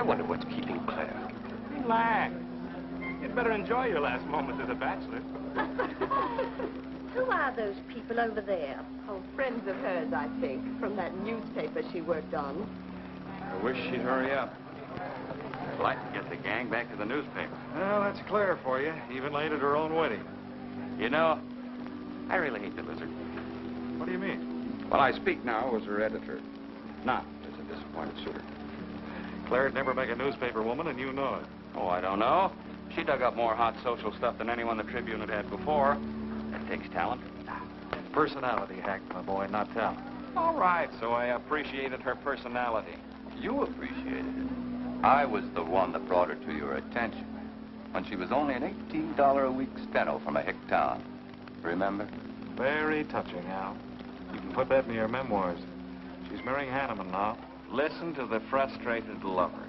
wonder what's keeping Claire. Relax. You'd better enjoy your last moments as a bachelor. Who are those people over there? Oh, friends of hers, I think, from that newspaper she worked on. I wish she'd hurry up. I'd like to get the gang back to the newspaper. Well, that's Claire for you. Even late at her own wedding. You know, I really hate the Lizard. What do you mean? Well, I speak now as her editor, not as a disappointed suitor. Claire'd never make a newspaper woman, and you know it. Oh, I don't know. She dug up more hot social stuff than anyone the Tribune had before. That takes talent. Personality, Hank, my boy, not talent. All right, so I appreciated her personality. You appreciated it. I was the one that brought her to your attention when she was only an $18 a week steno from a hick town. Remember? Very touching, Al. You can put that in your memoirs. She's marrying Hanneman now. Listen to the frustrated lovers.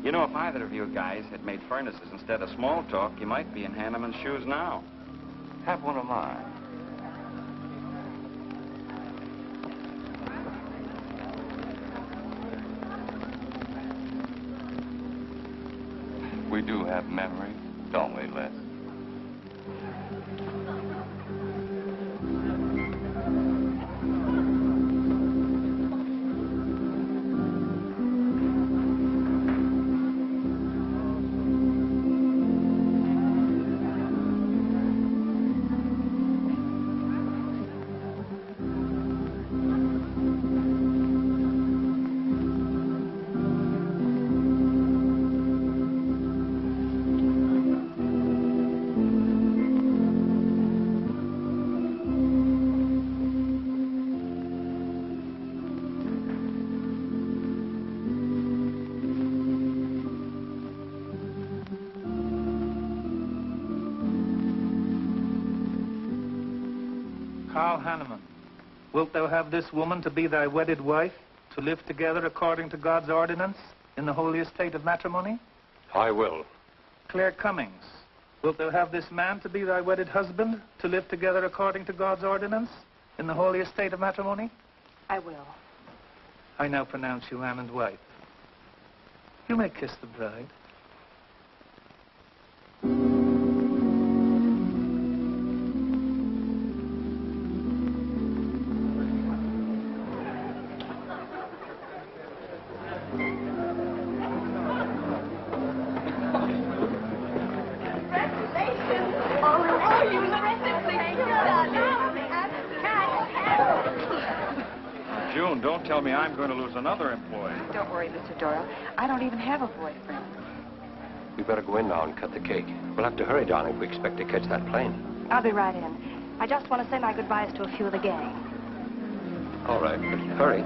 You know, if either of you guys had made furnaces instead of small talk, you might be in Hanneman's shoes now. Have one of mine. We do have memories, don't we, Les? Carl Hanneman, wilt thou have this woman to be thy wedded wife, to live together according to God's ordinance in the holy estate of matrimony? I will. Claire Cummings, wilt thou have this man to be thy wedded husband, to live together according to God's ordinance in the holy estate of matrimony? I will. I now pronounce you man and wife. You may kiss the bride. June, don't tell me I'm going to lose another employee. Don't worry, Mr. Doyle. I don't even have a boyfriend. We better go in now and cut the cake. We'll have to hurry, darling, if we expect to catch that plane. I'll be right in. I just want to say my goodbyes to a few of the gang. All right, but hurry.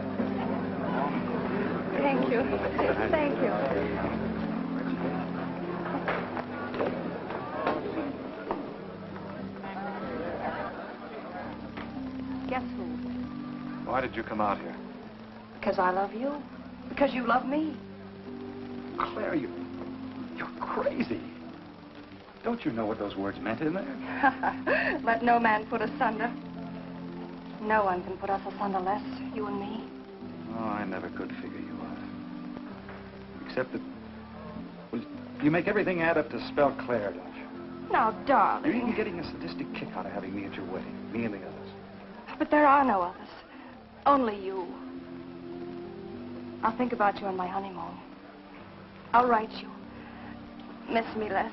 Thank you. Thank you. Guess who? Why did you come out here? Because I love you. Because you love me. Claire, you're crazy. Don't you know what those words meant in there? Let no man put us asunder. No one can put us asunder less, you and me. Oh, I never could figure you out. Except that, well, you make everything add up to spell Claire, don't you? Now, darling. You're even getting a sadistic kick out of having me at your wedding, me and the others. But there are no others. Only you. I'll think about you on my honeymoon. I'll write you. Miss me less.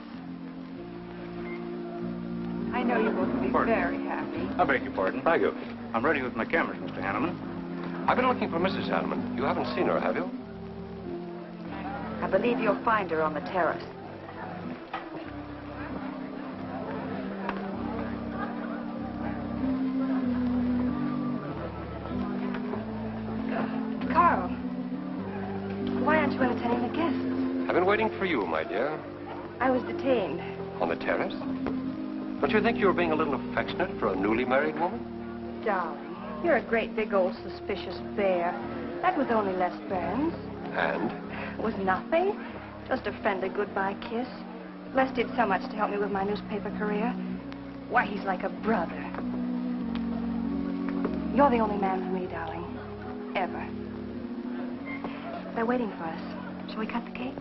I know you both will be very happy. I beg your pardon. Thank you. I'm ready with my cameras, Mr. Hanneman. I've been looking for Mrs. Hanneman. You haven't seen her, have you? I believe you'll find her on the terrace. Carl, why aren't you entertaining the guests? I've been waiting for you, my dear. I was detained. On the terrace? Don't you think you were being a little affectionate for a newly married woman? Darling, you're a great big old suspicious bear. That was only Les Burns. And? It was nothing. Just a friendly goodbye kiss. Les did so much to help me with my newspaper career. Why, he's like a brother. You're the only man for me, darling. Ever. They're waiting for us. Shall we cut the cake?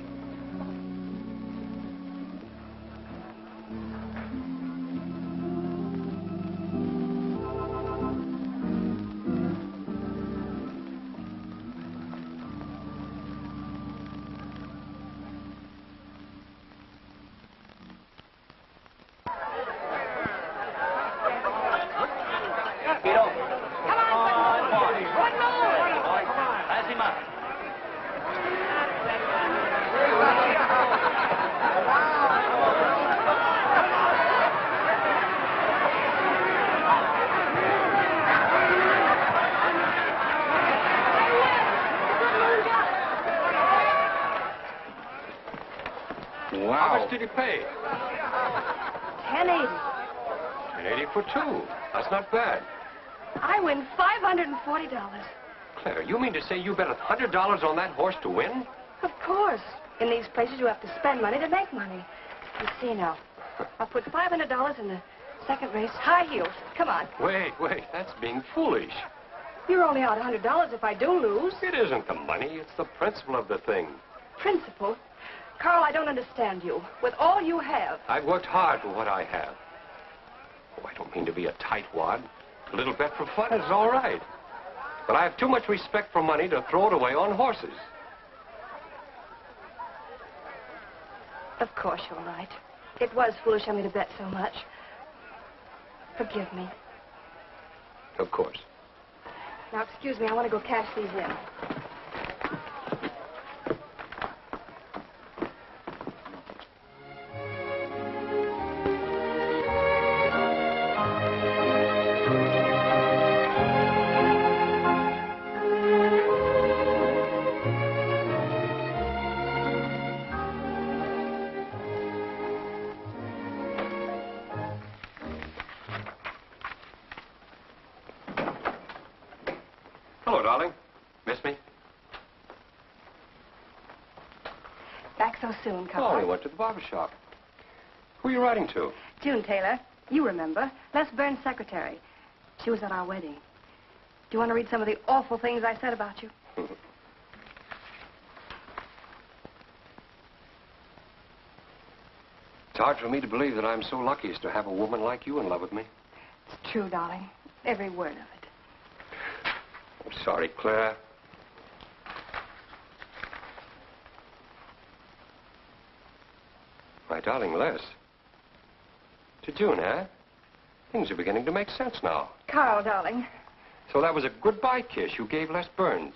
How much did you pay? $10.80. $10.80 for two. That's not bad. I win $540. Claire, you mean to say you bet $100 on that horse to win? Of course. In these places, you have to spend money to make money. You see now, I'll put $500 in the second race. High heels. Come on. Wait. That's being foolish. You're only out $100 if I do lose. It isn't the money. It's the principle of the thing. Principle? Carl, I don't understand you. With all you have. I've worked hard for what I have. Oh, I don't mean to be a tightwad. A little bet for fun is all right. But I have too much respect for money to throw it away on horses. Of course you're right. It was foolish of me to bet so much. Forgive me. Of course. Now, excuse me, I want to go cash these in. Hello, darling. Miss me? Back so soon, Oh, Carl. I went to the barber shop. Who are you writing to? June Taylor. You remember. Les Burns' secretary. She was at our wedding. Do you want to read some of the awful things I said about you? It's hard for me to believe that I'm so lucky as to have a woman like you in love with me. It's true, darling. Every word of it. I'm sorry, Claire. My darling Les. To June, eh? Things are beginning to make sense now. Carl, darling. So that was a goodbye kiss you gave Les Burns.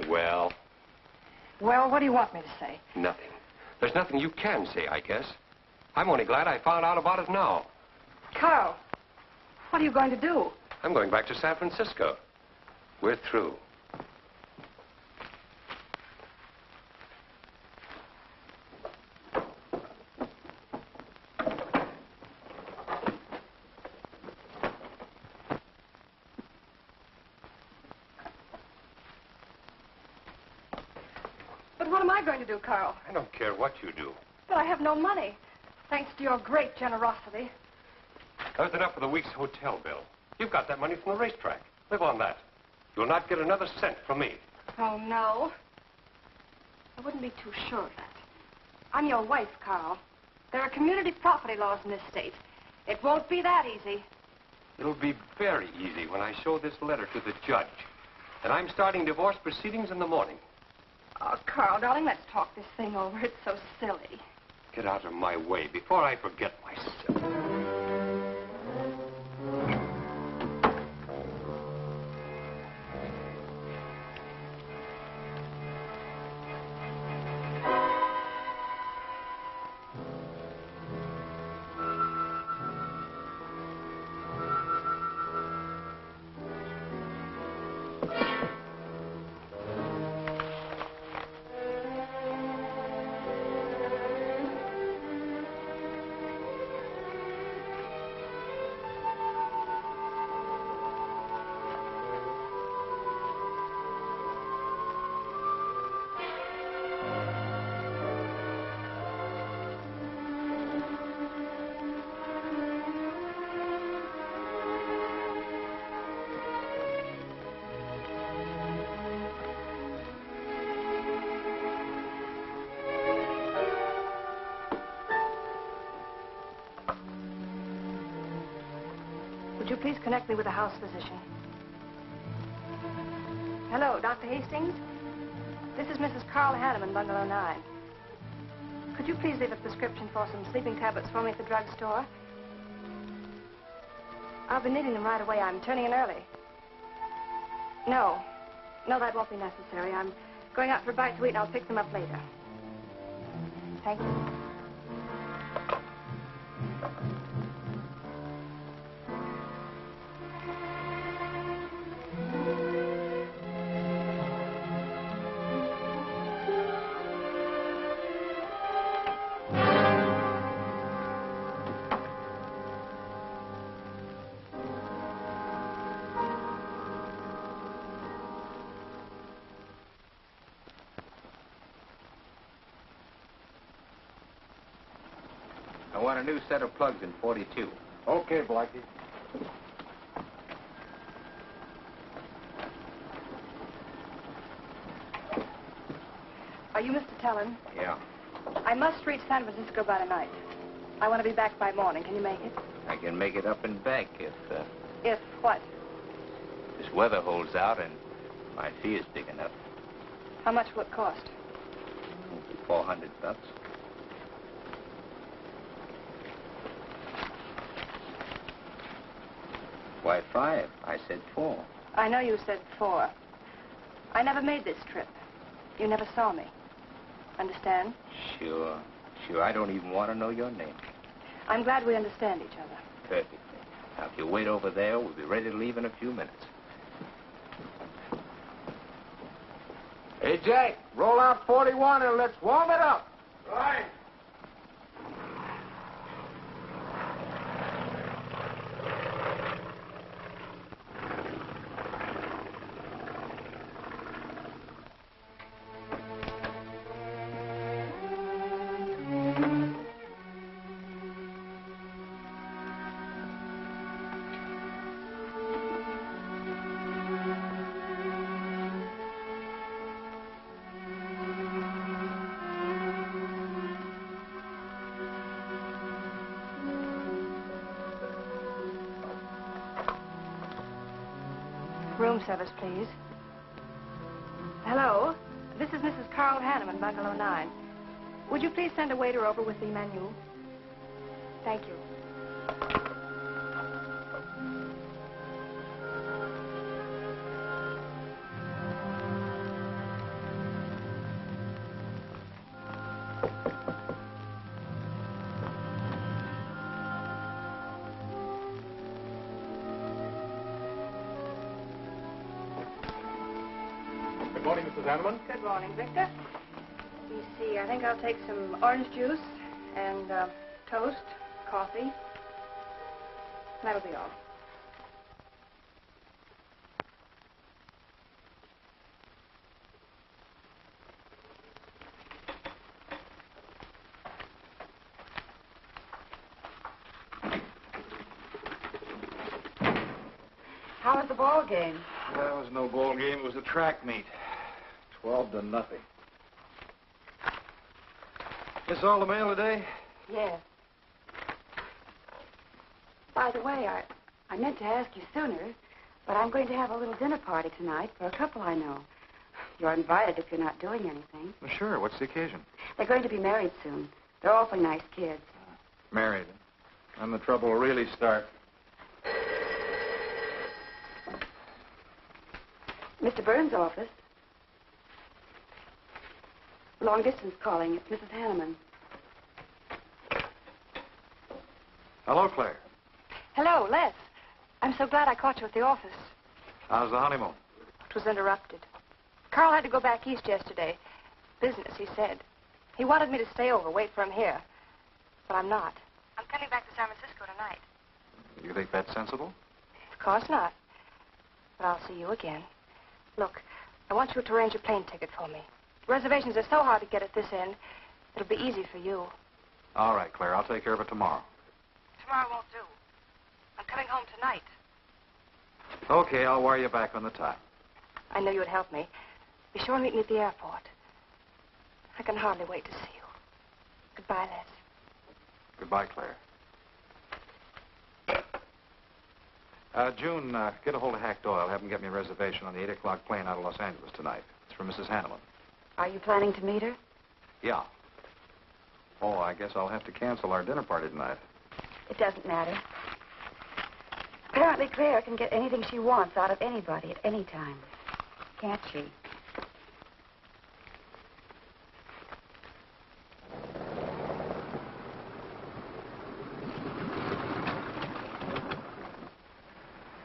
Well, Well, what do you want me to say? nothing. There's nothing you can say, I guess. I'm only glad I found out about it now. Carl, what are you going to do? I'm going back to San Francisco. We're through. But what am I going to do, Carl? I don't care what you do. But I have no money. Thanks to your great generosity. There's enough for the week's hotel bill. You've got that money from the racetrack. Live on that. You'll not get another cent from me. Oh, no. I wouldn't be too sure of that. I'm your wife, Carl. There are community property laws in this state. It won't be that easy. It'll be very easy when I show this letter to the judge. And I'm starting divorce proceedings in the morning. Oh, Carl, darling, let's talk this thing over. It's so silly. Get out of my way before I forget myself. you please connect me with a house physician? Hello, Dr. Hastings? This is Mrs. Carl Hanneman, Bungalow 9. Could you please leave a prescription for some sleeping tablets for me at the drugstore? I'll be needing them right away. I'm turning in early. No, that won't be necessary. I'm going out for a bite to eat, and I'll pick them up later. Thank you. I want a new set of plugs in 42. Okay, Blackie. Are you Mr. Tellen? Yeah. I must reach San Francisco by tonight. I want to be back by morning. Can you make it? I can make it up and back if If what? this weather holds out and my fee is big enough. How much will it cost? $400. Why 5? I said 4. I know you said 4. I never made this trip. You never saw me. Understand? Sure. I don't even want to know your name. I'm glad we understand each other. Perfectly. Now, if you wait over there, we'll be ready to leave in a few minutes. Hey, Jack, roll out 41 and let's warm it up. Right. Room service, please. Hello. This is Mrs. Carl Hanneman, Bungalow 9. Would you please send a waiter over with the menu? Thank you. Good morning, Mrs. Hanneman. Good morning, Victor. Let me see. I think I'll take some orange juice and toast, coffee. That'll be all. How was the ball game? That was no ball game. It was a track meet. 12-0. This all the mail today? Yes. By the way, I meant to ask you sooner, but I'm going to have a little dinner party tonight for a couple I know. You're invited if you're not doing anything. Well, sure. What's the occasion? They're going to be married soon. They're awfully nice kids. Married. And the trouble will really start. Mr. Burns' office. Long distance calling. It's Mrs. Hanneman. Hello, Claire. Hello, Les. I'm so glad I caught you at the office. How's the honeymoon? It was interrupted. Carl had to go back east yesterday. Business, he said. He wanted me to stay over, wait for him here. But I'm not. I'm coming back to San Francisco tonight. You think that's sensible? Of course not. But I'll see you again. Look, I want you to arrange a plane ticket for me. Reservations are so hard to get at this end, it'll be easy for you. All right, Claire. I'll take care of it tomorrow. Tomorrow won't do. I'm coming home tonight. Okay, I'll wire you back on the time. I know you'd help me. Be sure and meet me at the airport. I can hardly wait to see you. Goodbye, Les. Goodbye, Claire. June, get a hold of Hack Doyle. Have him get me a reservation on the 8 o'clock plane out of Los Angeles tonight. It's for Mrs. Hanneman. Are you planning to meet her? Yeah. Oh, I guess I'll have to cancel our dinner party tonight. It doesn't matter. Apparently Claire can get anything she wants out of anybody at any time. Can't she?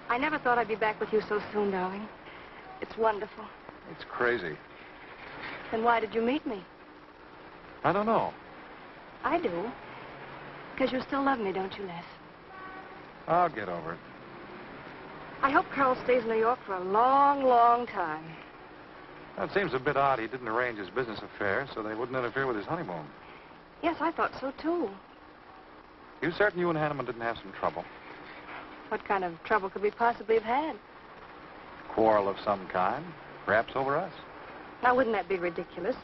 I never thought I'd be back with you so soon, darling. It's wonderful. It's crazy. Then why did you meet me? I don't know. I do. Because you still love me, don't you, Les? I'll get over it. I hope Carl stays in New York for a long, long time. That seems a bit odd. He didn't arrange his business affairs so they wouldn't interfere with his honeymoon. Yes, I thought so, too. You certain you and Hanneman didn't have some trouble? What kind of trouble could we possibly have had? Quarrel of some kind? Perhaps over us? Now, wouldn't that be ridiculous?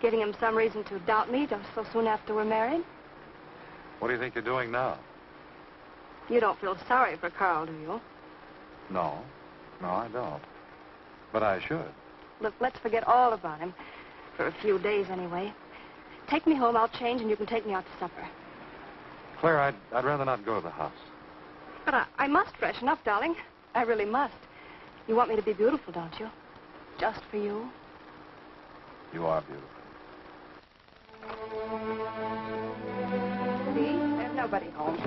Giving him some reason to doubt me just so soon after we're married? What do you think you're doing now? You don't feel sorry for Carl, do you? No. No, I don't. But I should. Look, let's forget all about him. For a few days, anyway. Take me home, I'll change, and you can take me out to supper. Claire, I'd rather not go to the house. But I must freshen up, darling. I really must. You want me to be beautiful, don't you? Just for you? You are beautiful. See? There's nobody home.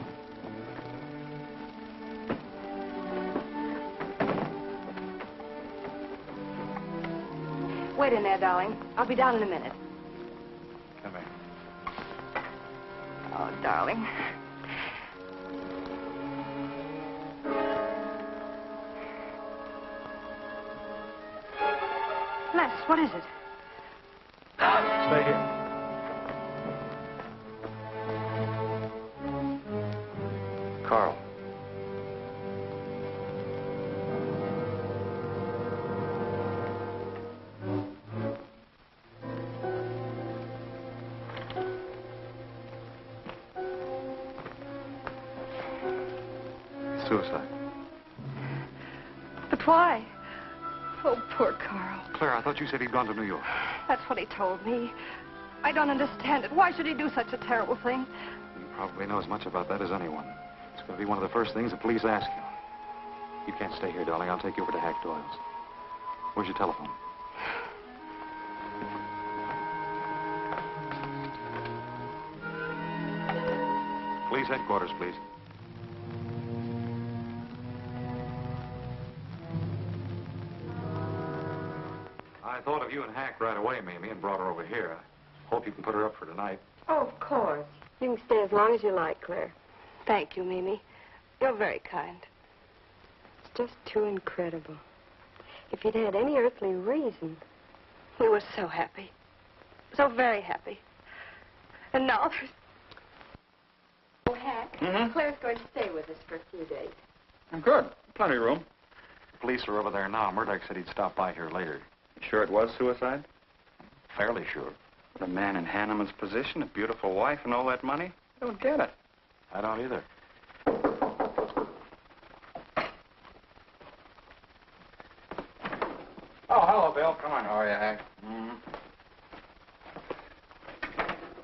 Wait in there, darling. I'll be down in a minute. Come here. Oh, darling. Les, what is it? Stay here. Carl. Suicide. But why? Oh, poor Carl. Claire, I thought you said he'd gone to New York. That's what he told me. I don't understand it. Why should he do such a terrible thing? You probably know as much about that as anyone. It's going to be one of the first things the police ask you. You can't stay here, darling. I'll take you over to Hack Doyle's. Where's your telephone? Police headquarters, please. I thought of you and Hack right away, Mamie, and brought her over here. I hope you can put her up for tonight. Oh, of course. You can stay as long as you like, Claire. Thank you, Mimi. You're very kind. It's just too incredible. If he'd had any earthly reason. We were so happy. So very happy. And now there's... Oh, Hack, Claire's going to stay with us for a few days. Good. Plenty of room. The police are over there now. Murdoch said he'd stop by here later. You sure it was suicide? Fairly sure. A man in Hanneman's position, a beautiful wife, and all that money? I don't get it. I don't either. Oh, hello, Bill. Come on. How are you, Hank?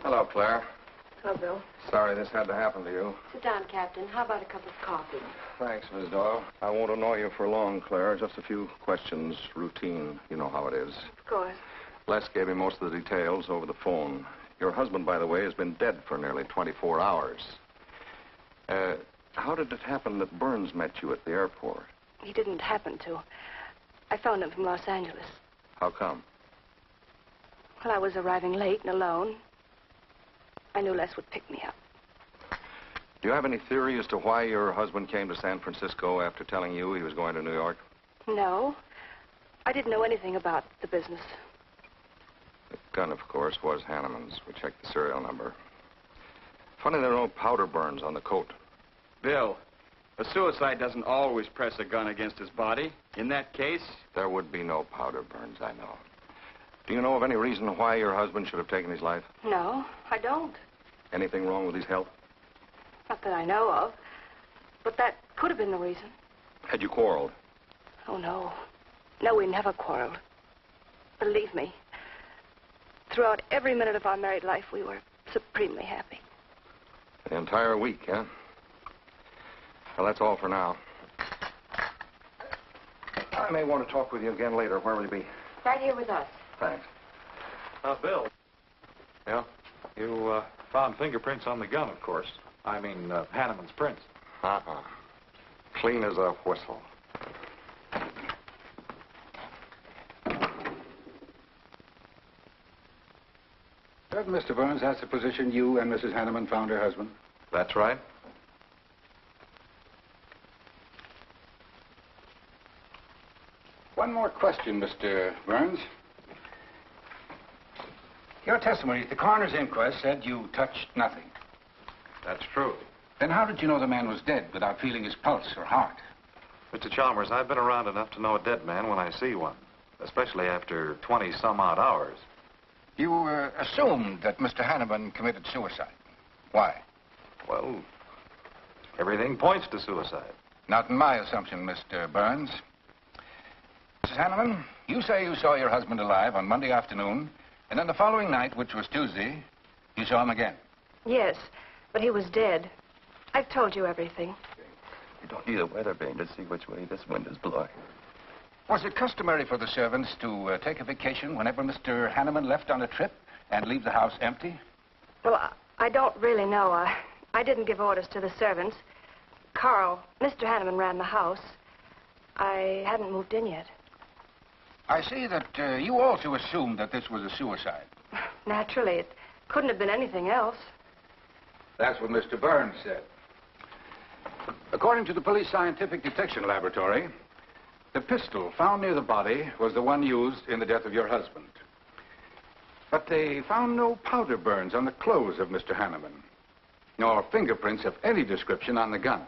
Hello, Claire. Hello, Bill. Sorry this had to happen to you. Sit down, Captain. How about a cup of coffee? Thanks, Miss Doyle. I won't annoy you for long, Claire. Just a few questions. Routine. You know how it is. Of course. Les gave me most of the details over the phone. Your husband, by the way, has been dead for nearly 24 hours. How did it happen that Burns met you at the airport? He didn't happen to. I phoned him from Los Angeles. How come? Well, I was arriving late and alone. I knew Les would pick me up. Do you have any theory as to why your husband came to San Francisco after telling you he was going to New York? No. I didn't know anything about the business. The gun, of course, was Hanneman's. We checked the serial number. Funny there are no powder burns on the coat. Bill, a suicide doesn't always press a gun against his body. In that case... There would be no powder burns, I know. Do you know of any reason why your husband should have taken his life? No, I don't. Anything wrong with his health? Not that I know of. But that could have been the reason. Had you quarreled? Oh, no. No, we never quarreled. Believe me, throughout every minute of our married life, we were supremely happy. An entire week, huh? Well, that's all for now. I may want to talk with you again later. Where will you be? Right here with us. Thanks. Bill, Yeah? you found fingerprints on the gun, of course. I mean, Hanneman's prints. Uh-huh. Clean as a whistle. Doesn't Mr. Burns has the position you and Mrs. Hanneman found her husband? That's right. One more question, Mr. Burns. Your testimony at the coroner's inquest said you touched nothing. That's true. Then how did you know the man was dead without feeling his pulse or heart? Mr. Chalmers, I've been around enough to know a dead man when I see one, especially after 20-some-odd hours. You assumed that Mr. Hanneman committed suicide. Why? Well, everything points to suicide. Not in my assumption, Mr. Burns. Mrs. Hanneman, you say you saw your husband alive on Monday afternoon, and then the following night, which was Tuesday, you saw him again. Yes, but he was dead. I've told you everything. You don't need a weather vane to see which way this wind is blowing. Was it customary for the servants to take a vacation whenever Mr. Hanneman left on a trip and leave the house empty? Well, I don't really know. I didn't give orders to the servants. Carl, Mr. Hanneman ran the house. I hadn't moved in yet. I see that you also assumed that this was a suicide. Naturally, it couldn't have been anything else. That's what Mr. Burns said. According to the Police Scientific Detection Laboratory, the pistol found near the body was the one used in the death of your husband. But they found no powder burns on the clothes of Mr. Hanneman, nor fingerprints of any description on the gun.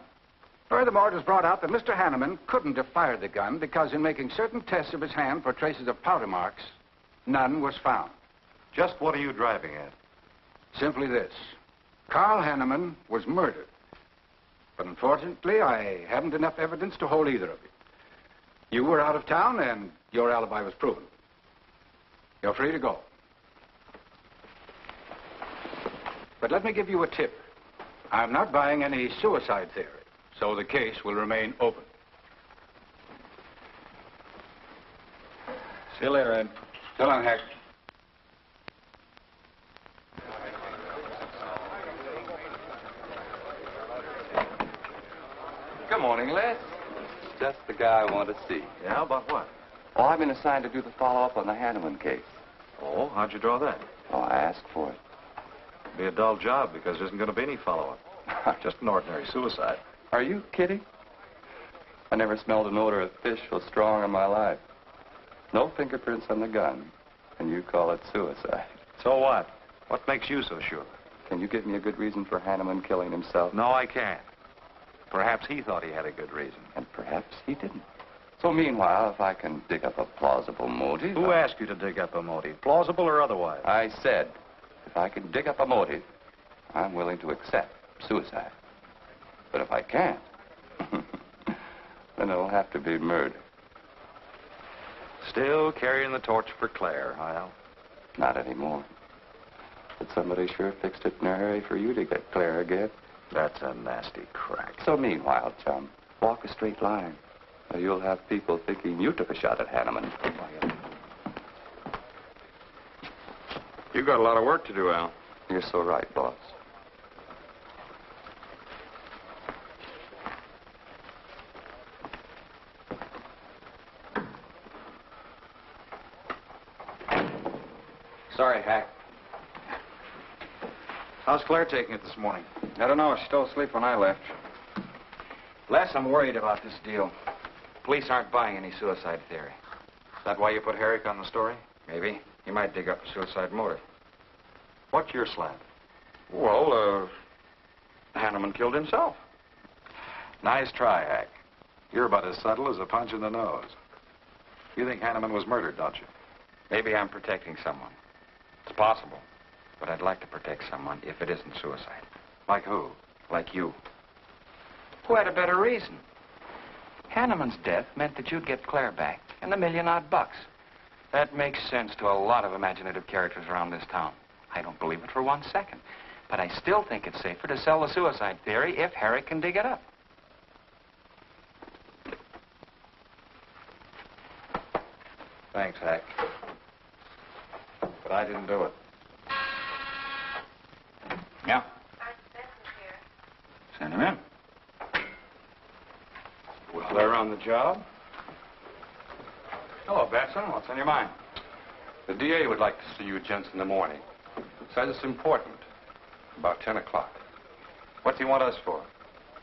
Furthermore, it was brought out that Mr. Hanneman couldn't have fired the gun because in making certain tests of his hand for traces of powder marks, none was found. Just what are you driving at? Simply this. Carl Hanneman was murdered. But unfortunately, I haven't enough evidence to hold either of you. You were out of town, and your alibi was proven. You're free to go. But let me give you a tip. I'm not buying any suicide theory, so the case will remain open. See you later, Ed. So long, Hack. Good morning, Les. Just the guy I want to see. Yeah, about what? Oh, I've been assigned to do the follow-up on the Hanneman case. Oh, how'd you draw that? Oh, I asked for it. It'll be a dull job because there isn't going to be any follow-up. Just an ordinary suicide. Are you kidding? I never smelled an odor of fish so strong in my life. No fingerprints on the gun, and you call it suicide. So what? What makes you so sure? Can you give me a good reason for Hanneman killing himself? No, I can't. Perhaps he thought he had a good reason. And perhaps he didn't. So meanwhile, if I can dig up a plausible motive... Who asked you to dig up a motive, plausible or otherwise? I said, if I can dig up a motive, I'm willing to accept suicide. But if I can't, then it'll have to be murder. Still carrying the torch for Claire, Hyle? Not anymore. But somebody sure fixed it in a hurry for you to get Claire again. That's a nasty crack. So meanwhile, chum, walk a straight line. Or you'll have people thinking you took a shot at Hanneman. You got a lot of work to do, Al. You're so right, boss. Sorry, Hack. How's Claire taking it this morning? I don't know. I was still asleep when I left. Les, I'm worried about this deal. Police aren't buying any suicide theory. Is that why you put Herrick on the story? Maybe. He might dig up a suicide motive. What's your slant? Well, Hanneman killed himself. Nice try, Hack. You're about as subtle as a punch in the nose. You think Hanneman was murdered, don't you? Maybe I'm protecting someone. It's possible. But I'd like to protect someone if it isn't suicide. Like who? Like you. Who had a better reason? Hanneman's death meant that you'd get Claire back and the $1,000,000-odd bucks. That makes sense to a lot of imaginative characters around this town. I don't believe it for 1 second. But I still think it's safer to sell the suicide theory if Harry can dig it up. Thanks, Hack. But I didn't do it. Yeah. Send him in. Well, they're on the job. Hello, Batson. What's on your mind? The DA would like to see you gents in the morning. Says it's important. About 10 o'clock. What do you want us for?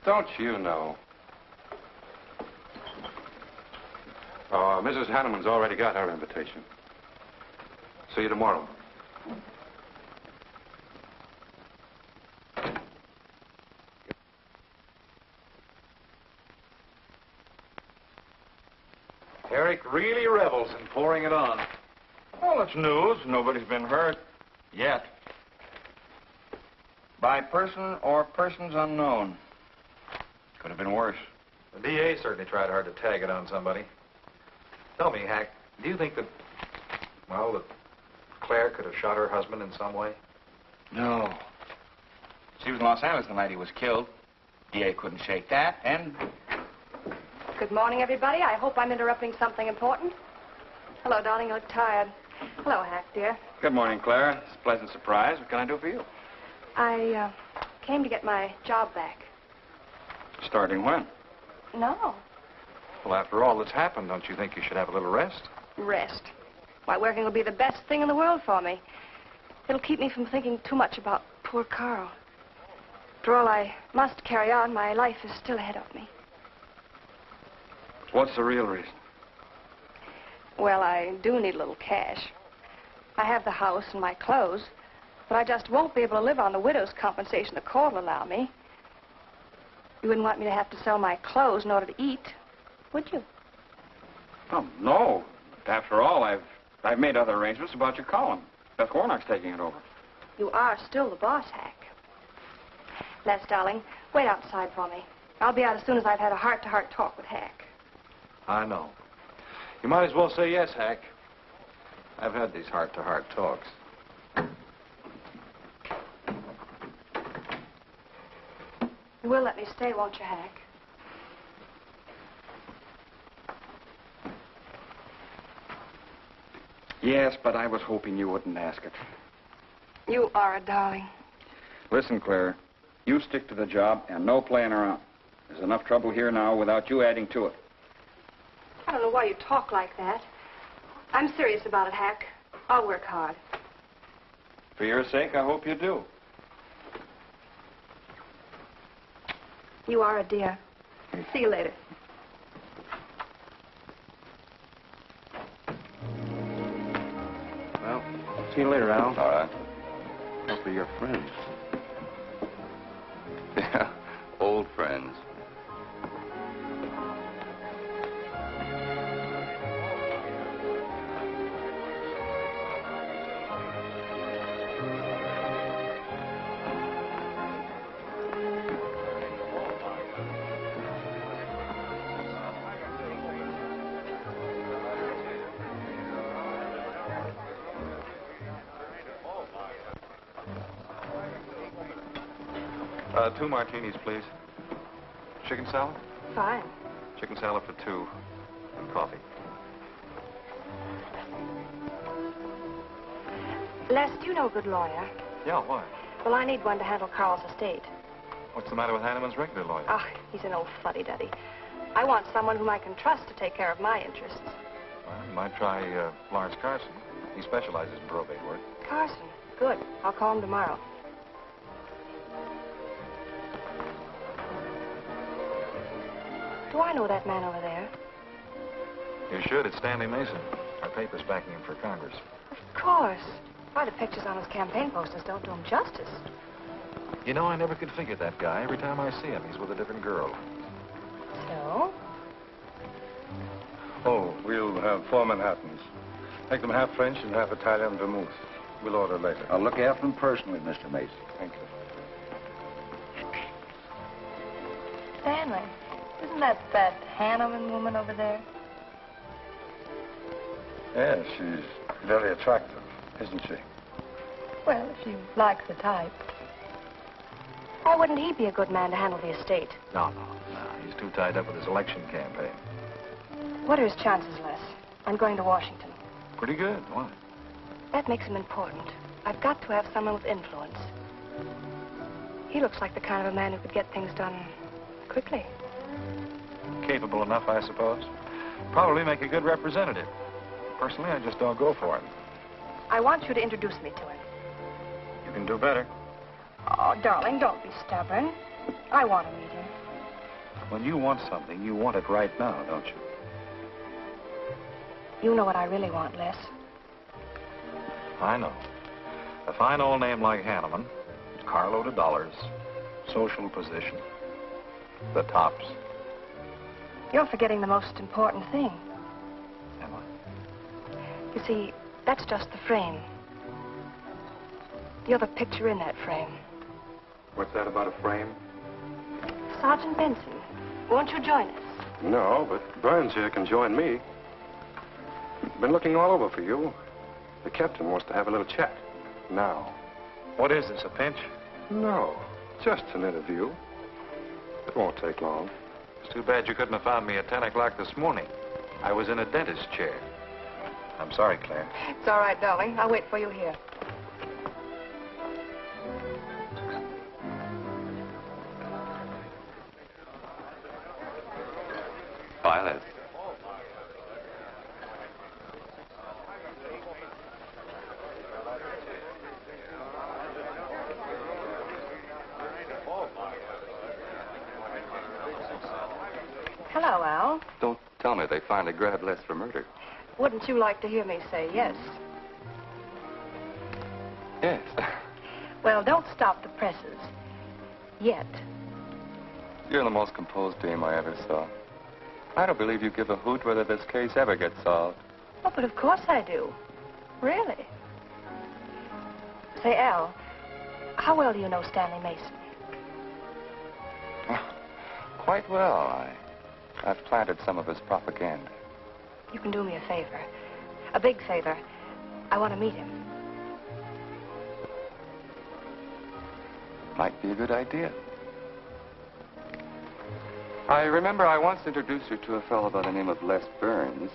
Don't you know? Mrs. Hanneman's already got her invitation. See you tomorrow. Eric really revels in pouring it on. Well, it's news. Nobody's been hurt. Yet. By person or persons unknown. Could have been worse. The DA certainly tried hard to tag it on somebody. Tell me, Hack, do you think that, well, that Claire could have shot her husband in some way? No. She was in Los Angeles the night he was killed. DA couldn't shake that, and... Good morning, everybody. I hope I'm interrupting something important. Hello, darling. You look tired. Hello, Hack, dear. Good morning, Clara. It's a pleasant surprise. What can I do for you? I came to get my job back. Starting when? No. Well, after all that's happened, don't you think you should have a little rest? Rest. Why, working will be the best thing in the world for me. It'll keep me from thinking too much about poor Carl. After all, I must carry on. My life is still ahead of me. What's the real reason? Well, I do need a little cash. I have the house and my clothes, but I just won't be able to live on the widow's compensation the court will allow me. You wouldn't want me to have to sell my clothes in order to eat, would you? Oh, no. After all, I've made other arrangements about your column. Beth Warnock's taking it over. You are still the boss, Hack. Les, darling, wait outside for me. I'll be out as soon as I've had a heart-to-heart talk with Hack. I know. You might as well say yes, Hack. I've had these heart-to-heart talks. You will let me stay, won't you, Hack? Yes, but I was hoping you wouldn't ask it. You are a darling. Listen, Claire, you stick to the job and no playing around. There's enough trouble here now without you adding to it. I don't know why you talk like that. I'm serious about it, Hack. I'll work hard. For your sake, I hope you do. You are a dear. See you later. Well, see you later, Al. All right. Hope you're friends. Yeah, old friends. Two martinis, please. Chicken salad? Fine. Chicken salad for two. And coffee. Les, do you know a good lawyer? Yeah, why? Well, I need one to handle Carl's estate. What's the matter with Hanneman's regular lawyer? Ah, he's an old fuddy-duddy. I want someone whom I can trust to take care of my interests. Well, you might try Lawrence Carson. He specializes in probate work. Carson? Good. I'll call him tomorrow. Do I know that man over there? You should. It's Stanley Mason. Our paper's backing him for Congress. Of course. Why, the pictures on his campaign posters don't do him justice. You know, I never could figure that guy. Every time I see him, he's with a different girl. So? Oh, we'll have 4 Manhattans. Make them half French and half Italian vermouth. We'll order later. I'll look after them personally, Mr. Mason. Thank you. Stanley, Isn't that Hanneman woman over there? Yes, she's very attractive, isn't she? Well, if she likes the type. Why wouldn't he be a good man to handle the estate? No. He's too tied up with his election campaign. What are his chances, Les? I'm going to Washington. Pretty good. Why? That makes him important. I've got to have someone with influence. He looks like the kind of a man who could get things done quickly. Capable enough, I suppose. Probably make a good representative. Personally, I just don't go for him. I want you to introduce me to him. You can do better. Oh, darling, don't be stubborn. I want to meet him. When you want something, you want it right now, don't you? You know what I really want, Les. I know. A fine old name like Hanneman, carload of dollars, social position, the tops. You're forgetting the most important thing. Am I? You see, that's just the frame. You're the picture in that frame. What's that about a frame? Sergeant Benson, won't you join us? No, but Burns here can join me. Been looking all over for you. The captain wants to have a little chat. Now. What is this, a pinch? No, just an interview. It won't take long. It's too bad you couldn't have found me at 10 o'clock this morning. I was in a dentist's chair. I'm sorry, Claire. It's all right, darling. I'll wait for you here. Violet. Hello, Al. Don't tell me they finally grabbed Les for murder. Wouldn't you like to hear me say yes? Yes. Well, don't stop the presses. Yet. You're the most composed dame I ever saw. I don't believe you give a hoot whether this case ever gets solved. Oh, but of course I do. Really. Say, Al, how well do you know Stanley Mason? Quite well. I've planted some of his propaganda. You can do me a favor. A big favor. I want to meet him. Might be a good idea. I remember I once introduced you to a fellow by the name of Les Burns.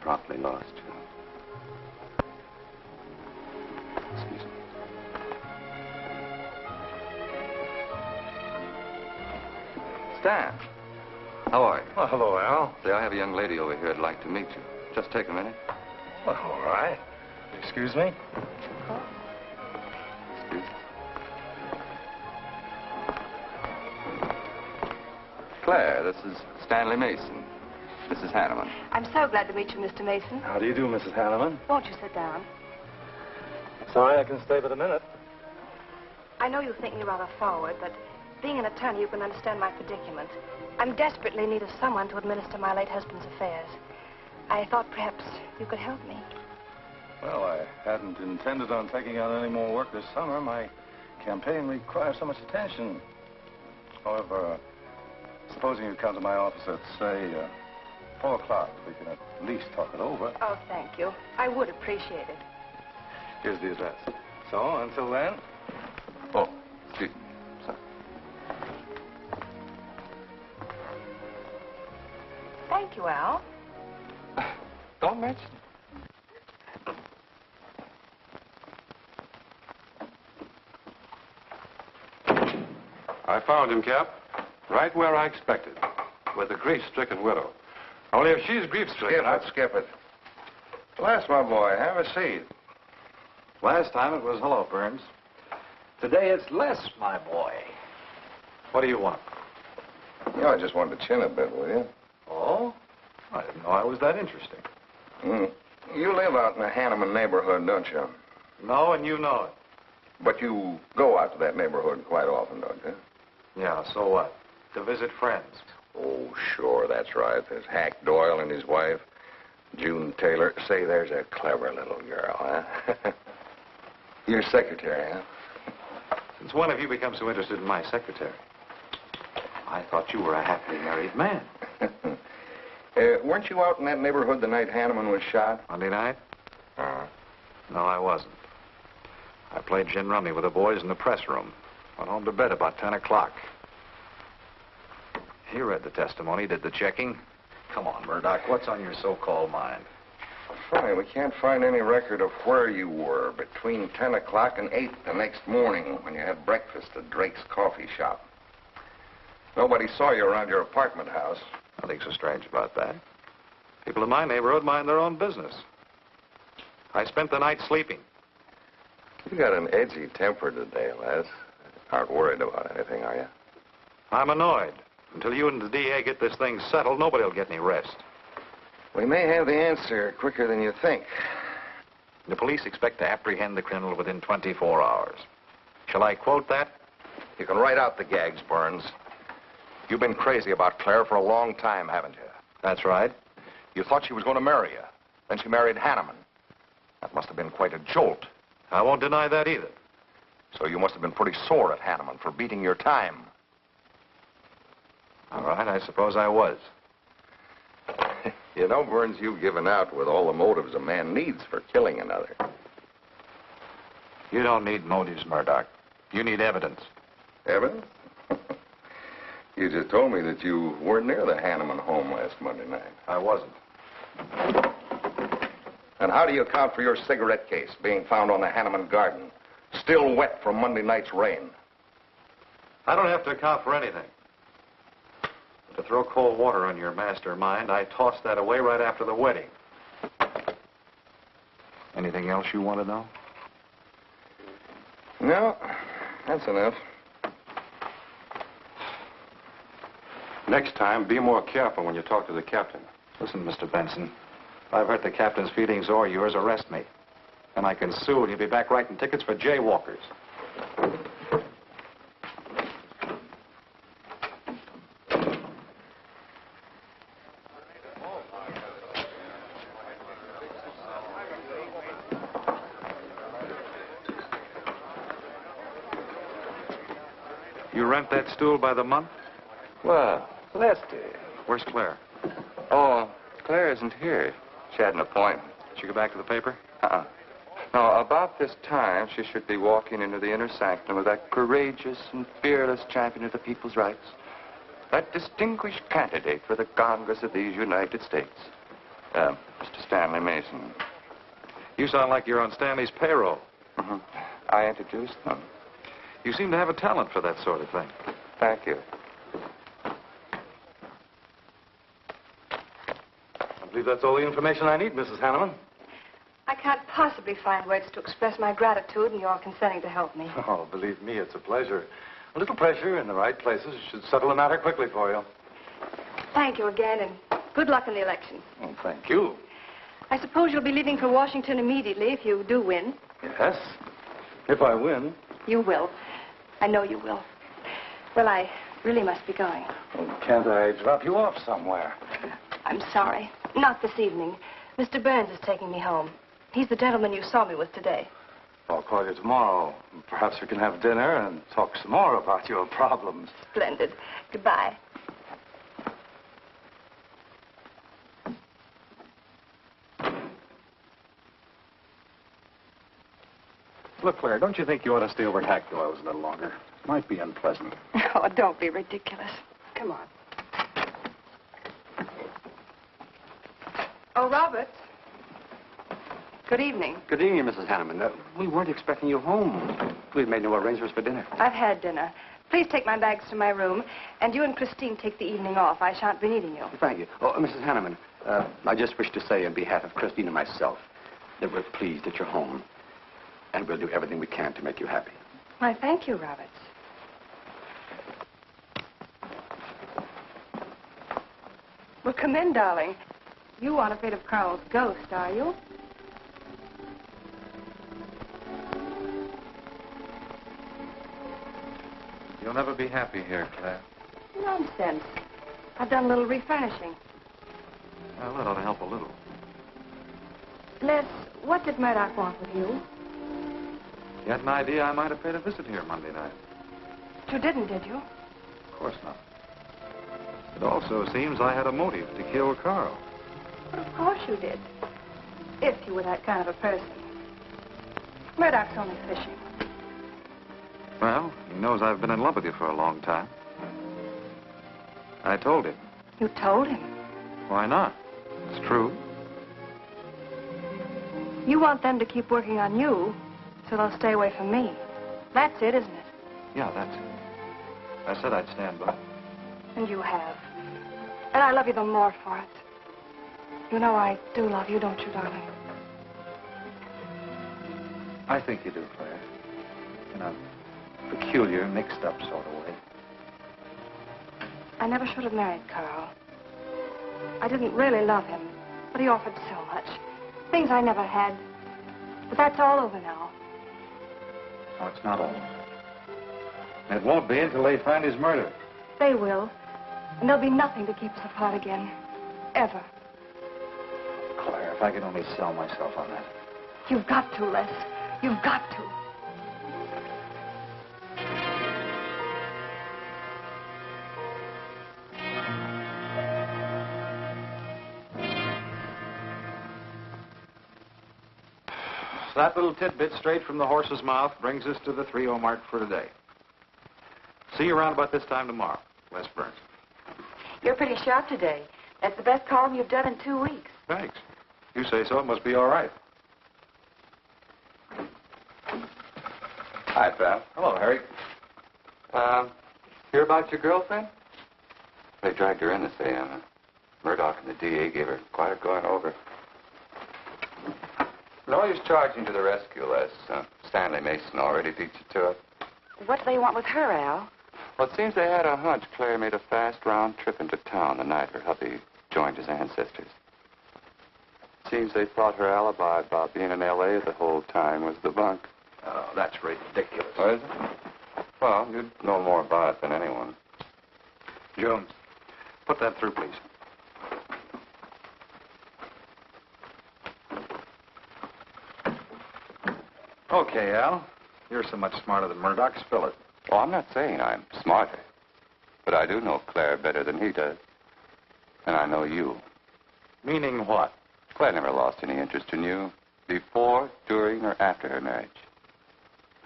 Promptly lost you. Excuse me. Stan, how are you? Well, hello, Al. Say, I have a young lady over here I'd like to meet you. Just take a minute. Well, all right. Excuse me? Excuse me. Claire, this is Stanley Mason. Mrs. Hanneman. I'm so glad to meet you, Mr. Mason. How do you do, Mrs. Hanneman? Won't you sit down? Sorry, I can stay but a minute. I know you think me rather forward, but being an attorney, you can understand my predicament. I'm desperately in need of someone to administer my late husband's affairs. I thought perhaps you could help me. Well, I hadn't intended on taking on any more work this summer. My campaign requires so much attention. However, supposing you come to my office at, say, 4 o'clock, we can at least talk it over. Oh, thank you. I would appreciate it. Here's the address. So, until then... Oh, excuse me. Sorry. Thank you, Al. Don't mention it. I found him, Cap. Right where I expected. With a grief-stricken widow. Only if she's grief-stricken... Skip it. Les, my boy, have a seat. Last time it was hello, Burns. Today it's Les, my boy. What do you want? You know, I just wanted to chin a bit with you. Oh? I didn't know I was that interesting. You live out in the Hanneman neighborhood, don't you? No, and you know it. But you go out to that neighborhood quite often, don't you? Yeah, so what? To visit friends. Oh, sure, that's right. There's Hack Doyle and his wife, June Taylor. Say, there's a clever little girl, huh? Your secretary, huh? Since when have you become so interested in my secretary? I thought you were a happily married man. Weren't you out in that neighborhood the night Hanneman was shot? Monday night? No, I wasn't. I played gin rummy with the boys in the press room. Went home to bed about 10 o'clock. He read the testimony, did the checking. Come on, Murdoch, what's on your so-called mind? Funny, we can't find any record of where you were between 10 o'clock and 8 the next morning when you had breakfast at Drake's coffee shop. Nobody saw you around your apartment house. Nothing so strange about that. People in my neighborhood mind their own business. I spent the night sleeping. You got an edgy temper today, Les. Aren't worried about anything, are you? I'm annoyed. Until you and the DA get this thing settled, nobody will get any rest. We may have the answer quicker than you think. The police expect to apprehend the criminal within 24 hours. Shall I quote that? You can write out the gags, Burns. You've been crazy about Claire for a long time, haven't you? That's right. You thought she was going to marry you. Then she married Hanneman. That must have been quite a jolt. I won't deny that either. So you must have been pretty sore at Hanneman for beating your time. All right, I suppose I was. You know, Burns, you've given out with all the motives a man needs for killing another. You don't need motives, Murdoch. You need evidence. Evidence? You just told me that you weren't near the Hanneman home last Monday night. I wasn't. And how do you account for your cigarette case being found on the Hanneman garden, still wet from Monday night's rain? I don't have to account for anything. To throw cold water on your mastermind, I tossed that away right after the wedding. Anything else you want to know? No, that's enough. Next time, be more careful when you talk to the captain. Listen, Mr. Benson, if I've hurt the captain's feelings or yours, arrest me. And I can sue, and you'll be back writing tickets for jaywalkers. You rent that stool by the month? Well, Lester. Where's Claire? Oh, Claire isn't here. She had an appointment. Did she go back to the paper? No, about this time, she should be walking into the inner sanctum of that courageous and fearless champion of the people's rights. That distinguished candidate for the Congress of these United States. Mr. Stanley Mason. You sound like you're on Stanley's payroll. Mm-hmm. I introduced them. You seem to have a talent for that sort of thing. Thank you. I believe that's all the information I need, Mrs. Hanneman. I can't possibly find words to express my gratitude in your consenting to help me. Oh, believe me, it's a pleasure. A little pressure in the right places should settle the matter quickly for you. Thank you again, and good luck in the election. Oh, thank you. I suppose you'll be leaving for Washington immediately if you do win. Yes, if I win. You will. I know you will. Well, I really must be going. Oh, can't I drop you off somewhere? I'm sorry. Not this evening. Mr. Burns is taking me home. He's the gentleman you saw me with today. I'll call you tomorrow. Perhaps we can have dinner and talk some more about your problems. Splendid. Goodbye. Look, Claire, don't you think you ought to stay over at Hackdale's a little longer? Might be unpleasant. Oh, don't be ridiculous. Come on. Oh, Robert. Good evening. Good evening, Mrs. Hanneman. We weren't expecting you home. We've made no arrangements for dinner. I've had dinner. Please take my bags to my room, and you and Christine take the evening off. I shan't be needing you. Thank you. Oh, Mrs. Hanneman, I just wish to say on behalf of Christine and myself that we're pleased that you're home, and we'll do everything we can to make you happy. Why, thank you, Roberts. Well, come in, darling. You aren't afraid of Carl's ghost, are you? You'll never be happy here, Claire. Nonsense. I've done a little refurnishing. Well, that ought to help a little. Les, what did Murdoch want with you? You had an idea I might have paid a visit here Monday night. You didn't, did you? Of course not. It also seems I had a motive to kill Carl. But of course you did. If you were that kind of a person. Murdoch's only fishing. Well, he knows I've been in love with you for a long time. I told him. You told him? Why not? It's true. You want them to keep working on you, so they'll stay away from me. That's it, isn't it? Yeah, that's it. I said I'd stand by. And you have. And I love you the more for it. You know I do love you, don't you, darling? I think you do, Claire. In a peculiar, mixed-up sort of way. I never should have married Carl. I didn't really love him, but he offered so much. Things I never had. But that's all over now. No, it's not over. It won't be until they find his murder. They will. And there'll be nothing to keep us apart again. Ever. Claire, if I could only sell myself on that. You've got to, Les. You've got to. That little tidbit straight from the horse's mouth brings us to the 3:00 mark for today. See you around about this time tomorrow. Les Burns. You're pretty sharp today. That's the best column you've done in 2 weeks. Thanks. You say so, it must be all right. Hi, pal. Hello, Harry. Hear about your girlfriend? They dragged her in this AM. Murdoch and the DA gave her quite a going over. No use charging to the rescue, Les. Stanley Mason already beat you to it. What do they want with her, Al? Well, it seems they had a hunch Claire made a fast round trip into town the night her hubby joined his ancestors. Seems they thought her alibi about being in L.A. the whole time was the bunk. Oh, that's ridiculous. What is it? Well, you'd know more about it than anyone. Jones, put that through, please. Okay, Al. You're so much smarter than Murdoch. Spill it. Oh, I'm not saying I'm smarter. But I do know Claire better than he does. And I know you. Meaning what? Claire never lost any interest in you before, during, or after her marriage.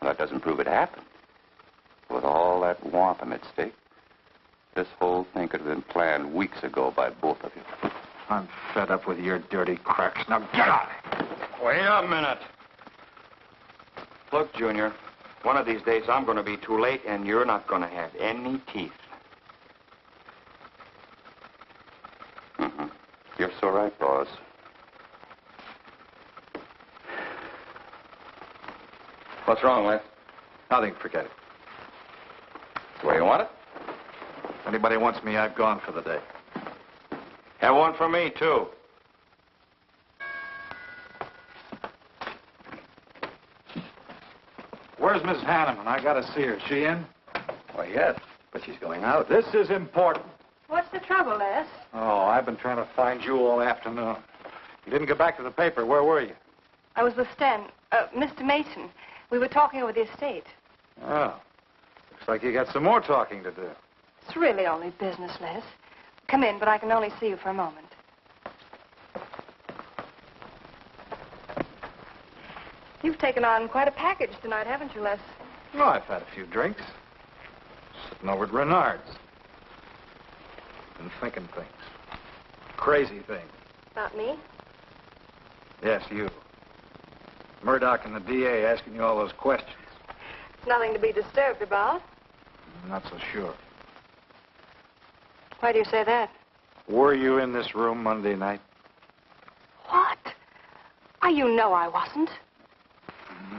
And that doesn't prove it happened. With all that wampum at stake, this whole thing could have been planned weeks ago by both of you. I'm fed up with your dirty cracks. Now get out! Wait a minute. Look, Junior, one of these days I'm going to be too late and you're not going to have any teeth. Mm-hmm. You're so right, boss. What's wrong, Les? Nothing, forget it. That's the way you want it? If anybody wants me, I've gone for the day. Have one for me, too. Where's Miss Hanneman? I gotta see her. Is she in? Why, yes, but she's going out. This is important. What's the trouble, Les? Oh, I've been trying to find you all afternoon. You didn't get back to the paper. Where were you? I was with Mr. Mason. We were talking over the estate. Oh. Looks like you got some more talking to do. It's really only business, Les. Come in, but I can only see you for a moment. You've taken on quite a package tonight, haven't you, Les? No, I've had a few drinks. Sitting over at Renard's. Been thinking things. Crazy things. About me? Yes, you. Murdoch and the DA asking you all those questions. Nothing to be disturbed about. I'm not so sure. Why do you say that? Were you in this room Monday night? What? Why, you know I wasn't.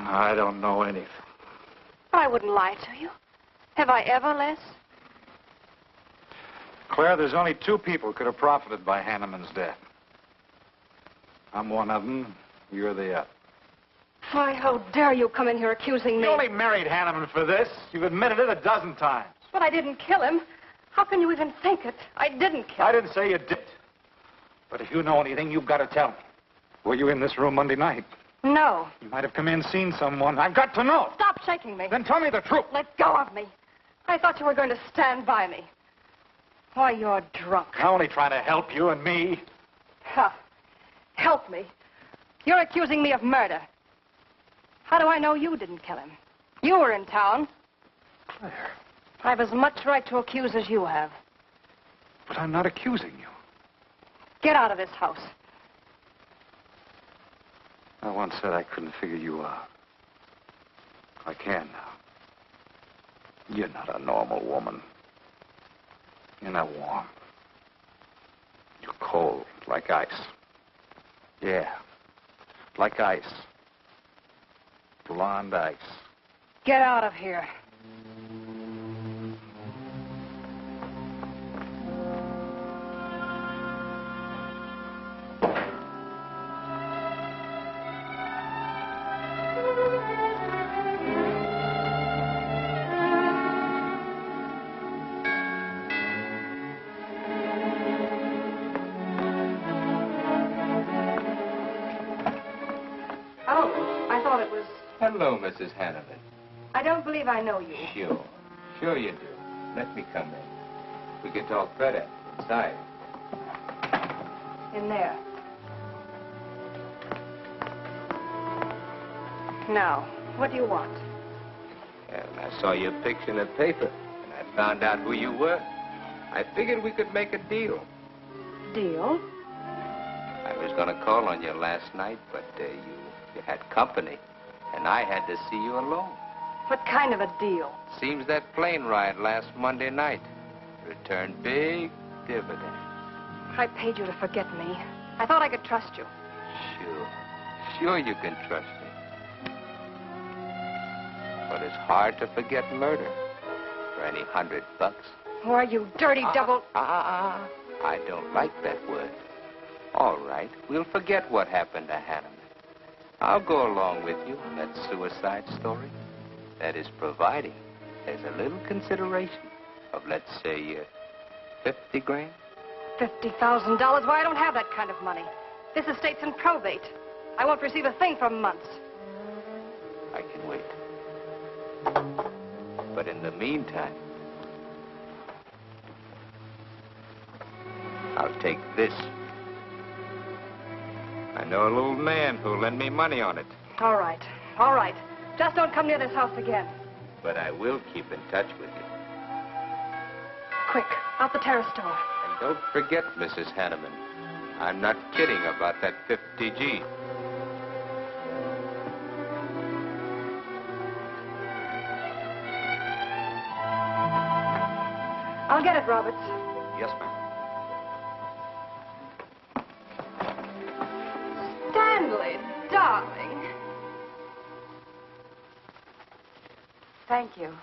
I don't know anything. But I wouldn't lie to you. Have I ever, Les? Claire, there's only 2 people who could have profited by Hanneman's death. I'm one of them. You're the other. Why, how dare you come in here accusing me? You only married Hanneman for this. You've admitted it a dozen times. But I didn't kill him. How can you even think it? I didn't kill him. I didn't say you did. But if you know anything, you've got to tell me. Were you in this room Monday night? No. You might have come in, seen someone. I've got to know. Stop shaking me. Then tell me the truth. Let go of me. I thought you were going to stand by me. Why, you're drunk. I'm only trying to help you and me. Ha. Help me. You're accusing me of murder. How do I know you didn't kill him? You were in town. Claire. I've as much right to accuse as you have. But I'm not accusing you. Get out of this house. I once said I couldn't figure you out. I can now. You're not a normal woman. You're not warm. You're cold, like ice. Yeah, like ice. Blonde ice. Get out of here. Hello, Mrs. Hanneman. I don't believe I know you. Sure. Sure you do. Let me come in. We can talk better inside. In there. Now, what do you want? Well, I saw your picture in the paper, and I found out who you were. I figured we could make a deal. Deal? I was going to call on you last night, but you had company. And I had to see you alone. What kind of a deal? Seems that plane ride last Monday night returned big dividends. I paid you to forget me. I thought I could trust you. Sure. Sure you can trust me. But it's hard to forget murder for any $100. Why, you dirty double... I don't like that word. All right, we'll forget what happened to Hanneman. I'll go along with you on that suicide story. That is, providing there's a little consideration of, let's say, 50 grand. $50,000? Why, I don't have that kind of money. This estate's in probate. I won't receive a thing for months. I can wait. But in the meantime, I'll take this. I know a little man who'll lend me money on it. All right. All right. Just don't come near this house again. But I will keep in touch with you. Quick, out the terrace door. And don't forget, Mrs. Hanneman, I'm not kidding about that 50G. I'll get it, Roberts. Yes, ma'am. Stanley, darling. Thank you.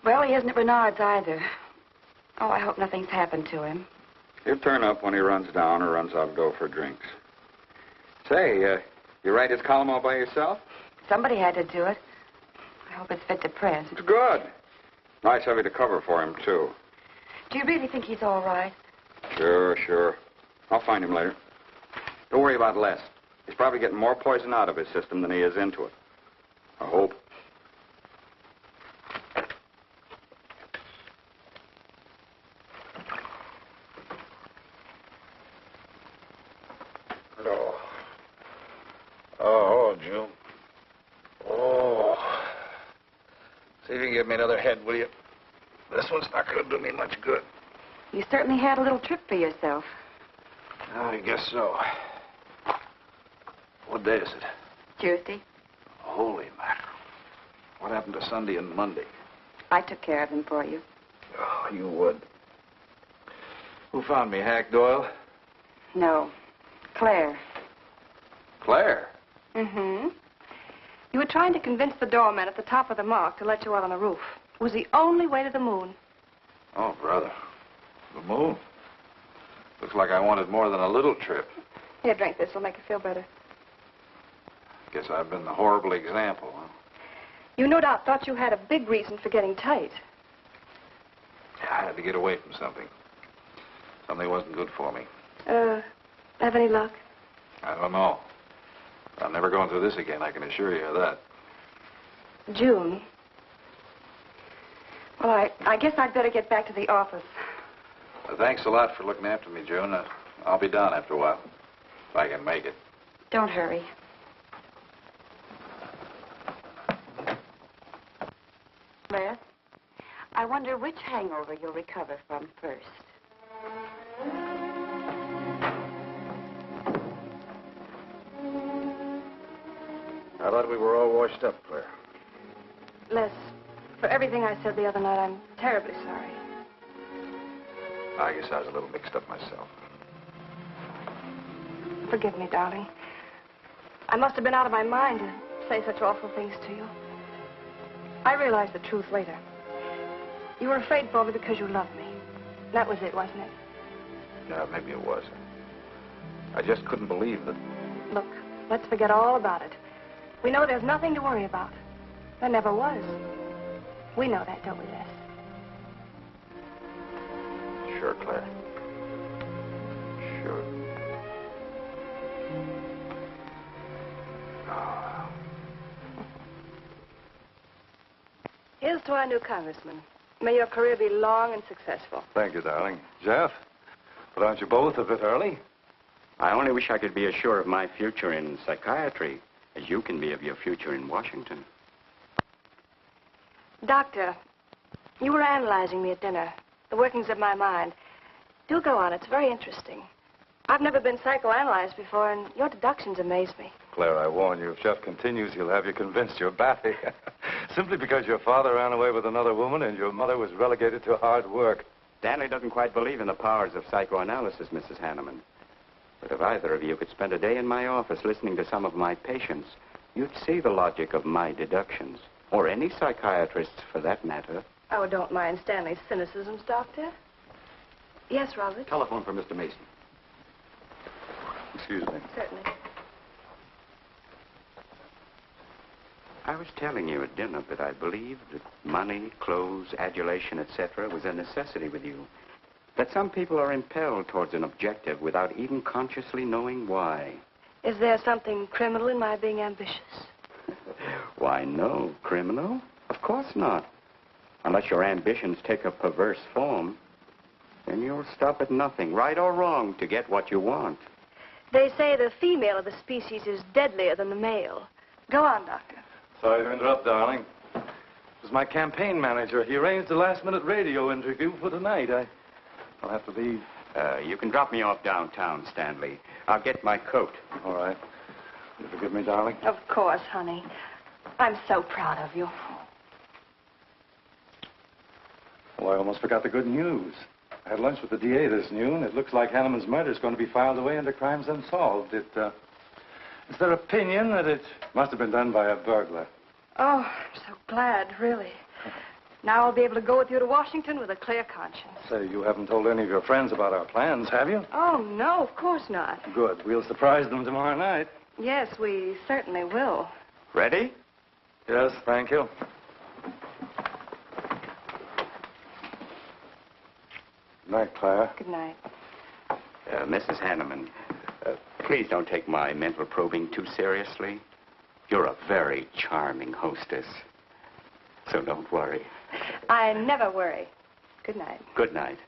Well, he isn't at Bernard's either. Oh, I hope nothing's happened to him. He'll turn up when he runs down or runs out of dough for drinks. Say, you write his column all by yourself? Somebody had to do it. I hope it's fit to print. It's good. Nice of you to cover for him, too. Do you really think he's all right? Sure. I'll find him later. Don't worry about Les. He's probably getting more poison out of his system than he is into it. I hope. Oh, June. Oh. See if you can give me another head, will you? This one's not going to do me much good. You certainly had a little trip for yourself. I guess so. What day is it? Tuesday. Holy mackerel. What happened to Sunday and Monday? I took care of them for you. Oh, you would. Who found me, Hack Doyle? No. Claire. Claire? Mm-hmm. You were trying to convince the doorman at the top of the mark to let you out on the roof. It was the only way to the moon. Oh, brother. The moon? Looks like I wanted more than a little trip. Here, drink this. It'll make you feel better. Guess I've been the horrible example, huh? You no doubt thought you had a big reason for getting tight. I had to get away from something. Something wasn't good for me. Have any luck? I don't know. I'm never going through this again, I can assure you of that. June. Well, I guess I'd better get back to the office. Thanks a lot for looking after me, June. I'll be down after a while, if I can make it. Don't hurry. Les, I wonder which hangover you'll recover from first. I thought we were all washed up, Claire. Les, for everything I said the other night, I'm terribly sorry. I guess I was a little mixed up myself. Forgive me, darling. I must have been out of my mind to say such awful things to you. I realized the truth later. You were afraid for me because you loved me. That was it, wasn't it? No, maybe it was. I just couldn't believe that. Look, let's forget all about it. We know there's nothing to worry about. There never was. We know that, don't we, Les? Sure, Claire. Sure. Oh. Here's to our new congressman. May your career be long and successful. Thank you, darling. Jeff, but aren't you both a bit early? I only wish I could be as sure of my future in psychiatry as you can be of your future in Washington. Doctor, you were analyzing me at dinner, the workings of my mind. Do go on. It's very interesting. I've never been psychoanalyzed before, and your deductions amaze me. Claire, I warn you, if Jeff continues, he'll have you convinced you're batty. Simply because your father ran away with another woman and your mother was relegated to hard work. Stanley doesn't quite believe in the powers of psychoanalysis, Mrs. Hanneman. But if either of you could spend a day in my office listening to some of my patients, you'd see the logic of my deductions. Or any psychiatrist's, for that matter. Oh, don't mind Stanley's cynicisms, Doctor. Yes, Robert? Telephone for Mr. Mason. Excuse me. Certainly. I was telling you at dinner that I believed that money, clothes, adulation, etc. was a necessity with you. That some people are impelled towards an objective without even consciously knowing why. Is there something criminal in my being ambitious? Why, no. Criminal? Of course not. Unless your ambitions take a perverse form, then you'll stop at nothing, right or wrong, to get what you want. They say the female of the species is deadlier than the male. Go on, Doctor. Sorry to interrupt, darling. It was my campaign manager. He arranged a last-minute radio interview for tonight. I'll have to leave. You can drop me off downtown, Stanley. I'll get my coat. All right. You forgive me, darling? Of course, honey. I'm so proud of you. Well, I almost forgot the good news. I had lunch with the DA this noon. It looks like Hanneman's murder is going to be filed away under crimes unsolved. It's their opinion that it must have been done by a burglar. Oh, I'm so glad, really. Now I'll be able to go with you to Washington with a clear conscience. Say, you haven't told any of your friends about our plans, have you? Oh, no, of course not. Good. We'll surprise them tomorrow night. Yes, we certainly will. Ready? Yes, thank you. Good night, Clara. Good night. Mrs. Hanneman, please don't take my mental probing too seriously. You're a very charming hostess. So don't worry. I never worry. Good night. Good night.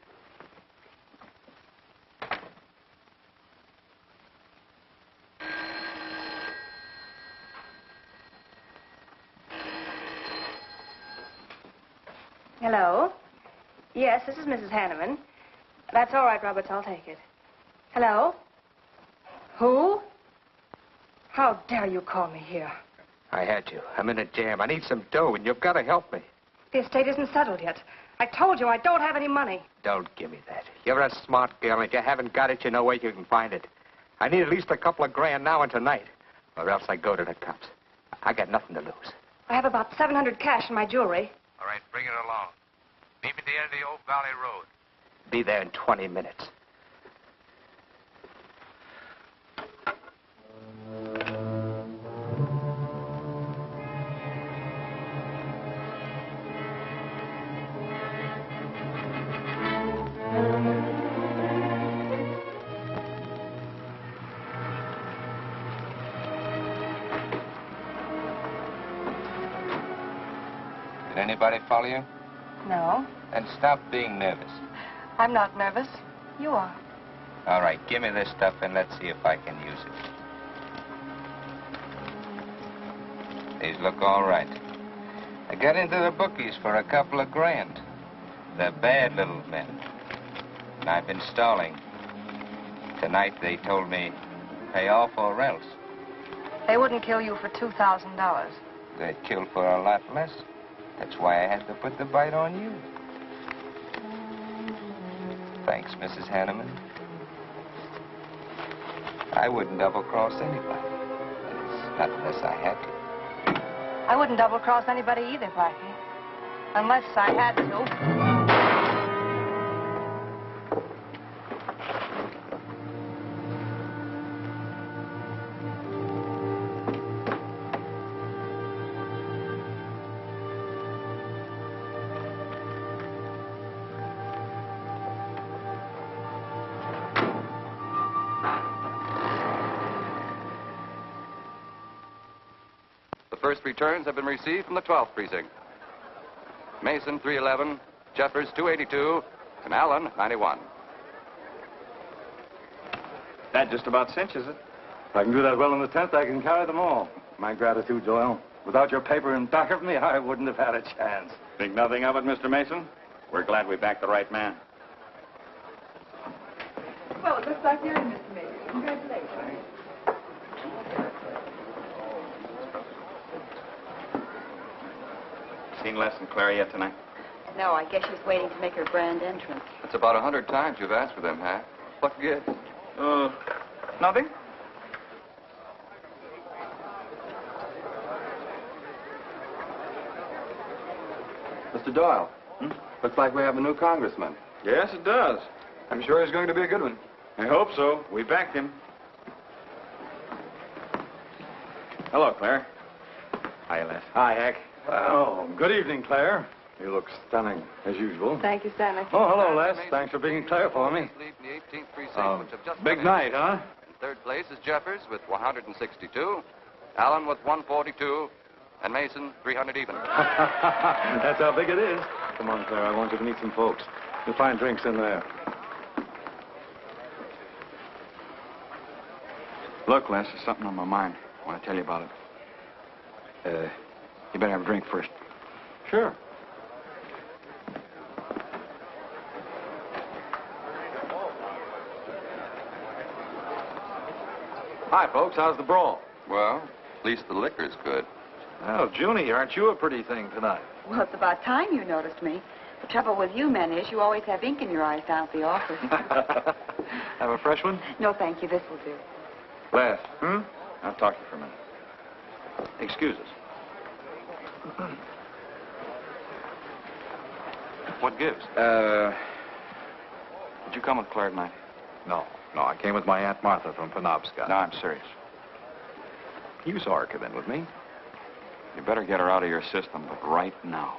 Hello? Yes, this is Mrs. Hanneman. That's all right, Roberts. I'll take it. Hello? Who? How dare you call me here? I had to. I'm in a jam. I need some dough, and you've got to help me. The estate isn't settled yet. I told you I don't have any money. Don't give me that. You're a smart girl, and if you haven't got it, you know where you can find it. I need at least a couple of grand now and tonight, or else I go to the cops. I got nothing to lose. I have about $700 cash in my jewelry. All right, bring it along. Meet me at the end of the Oak Valley Road. Be there in 20 minutes. Did anybody follow you? No, Then stop being nervous. I'm not nervous. You are. All right, give me this stuff and let's see if I can use it. These look all right. I got into the bookies for a couple of grand. They're bad little men. And I've been stalling. Tonight they told me, pay off or else. They wouldn't kill you for $2,000. They'd kill for a lot less. That's why I had to put the bite on you. Thanks, Mrs. Hanneman. I wouldn't double-cross anybody. Not unless I had to. I wouldn't double-cross anybody either, Blackie. Unless I had to. The first returns have been received from the 12th precinct. Mason, 311, Jeffers, 282, and Allen, 91. That just about cinches it. If I can do that well in the 10th, I can carry them all. My gratitude, Doyle. Without your paper in back of me, I wouldn't have had a chance. Think nothing of it, Mr. Mason? We're glad we backed the right man. Well, it looks like you're in, Mr. Mason. Congratulations. Seen Les and Claire yet tonight? No, I guess she's waiting to make her grand entrance. It's about 100 times you've asked for them, huh? What gives? Nothing? Mr. Doyle, looks like we have a new congressman. Yes, it does. I'm sure he's going to be a good one. I hope so. We backed him. Hello, Claire. Hi, Les. Hi, Hank. Oh, good evening, Claire. You look stunning, as usual. Thank you, Stanley. Oh, hello, Les. Thanks for being Claire for me. Big night, huh? In third place is Jeffers with 162, Allen with 142, and Mason 300 even. That's how big it is. Come on, Claire. I want you to meet some folks. You'll find drinks in there. Look, Les, there's something on my mind. I want to tell you about it. You better have a drink first. Sure. Hi, folks. How's the brawl? Well, at least the liquor's good. Well, Junie, aren't you a pretty thing tonight? Well, it's about time you noticed me. The trouble with you men is you always have ink in your eyes down at the office. Have a fresh one? No, thank you. This will do. Les. I'll talk to you for a minute. Excuse us. What gives? Did you come with Claire tonight? No, I came with my Aunt Martha from Penobscot. No, I'm serious. You saw her come in with me. You better get her out of your system, but right now.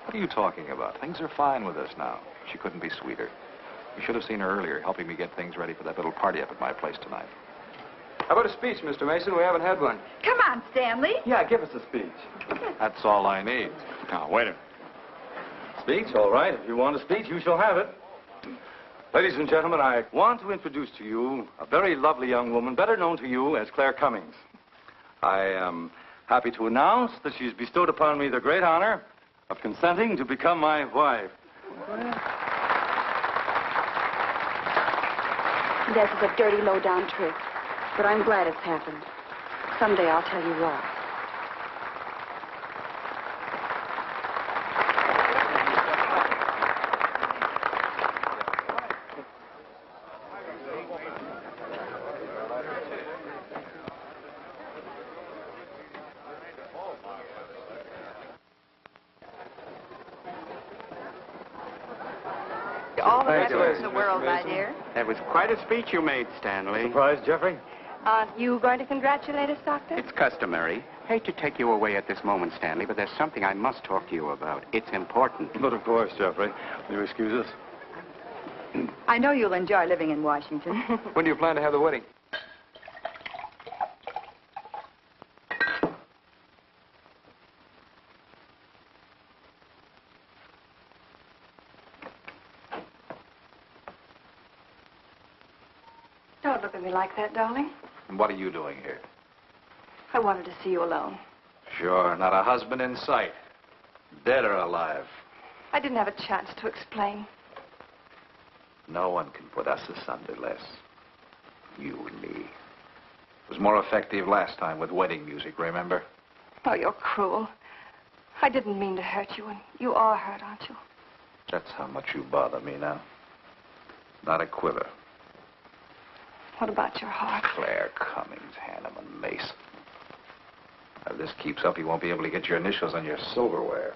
What are you talking about? Things are fine with us now. She couldn't be sweeter. You should have seen her earlier, helping me get things ready for that little party up at my place tonight. How about a speech, Mr. Mason? We haven't had one. Come on, Stanley. Yeah, give us a speech. That's all I need. Now, wait a minute. Speech? All right. If you want a speech, you shall have it. Ladies and gentlemen, I want to introduce to you a very lovely young woman, better known to you as Claire Cummings. I am happy to announce that she's bestowed upon me the great honor of consenting to become my wife. This is a dirty, low-down trick, but I'm glad it's happened. Someday I'll tell you why. All the rest in the world, my dear. That was quite a speech you made, Stanley. Surprised, Jeffrey? Aren't you going to congratulate us, Doctor? It's customary. Hate to take you away at this moment, Stanley, but there's something I must talk to you about. It's important. But of course, Jeffrey. Will you excuse us? I know you'll enjoy living in Washington. When do you plan to have the wedding? Don't look at me like that, darling. And what are you doing here? I wanted to see you alone. Sure, not a husband in sight. Dead or alive. I didn't have a chance to explain. No one can put us asunder, Les. You and me. It was more effective last time with wedding music, remember? Oh, you're cruel. I didn't mean to hurt you, and you are hurt, aren't you? That's how much you bother me now. Not a quiver. What about your heart? Claire Cummings, Hanneman, Mason. If this keeps up, you won't be able to get your initials on your silverware.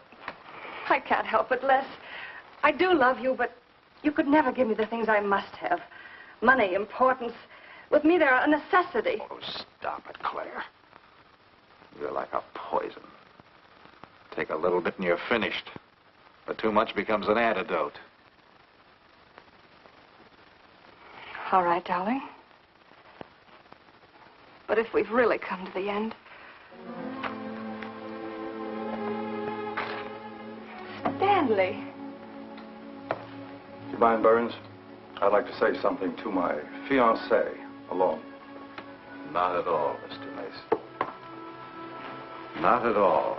I can't help it, Les. I do love you, but you could never give me the things I must have. Money, importance. With me, they're a necessity. Oh, stop it, Claire. You're like a poison. Take a little bit and you're finished. But too much becomes an antidote. All right, darling. But if we've really come to the end... Stanley. Do you mind, Burns? I'd like to say something to my fiancée, alone. Not at all, Mr. Mason. Not at all.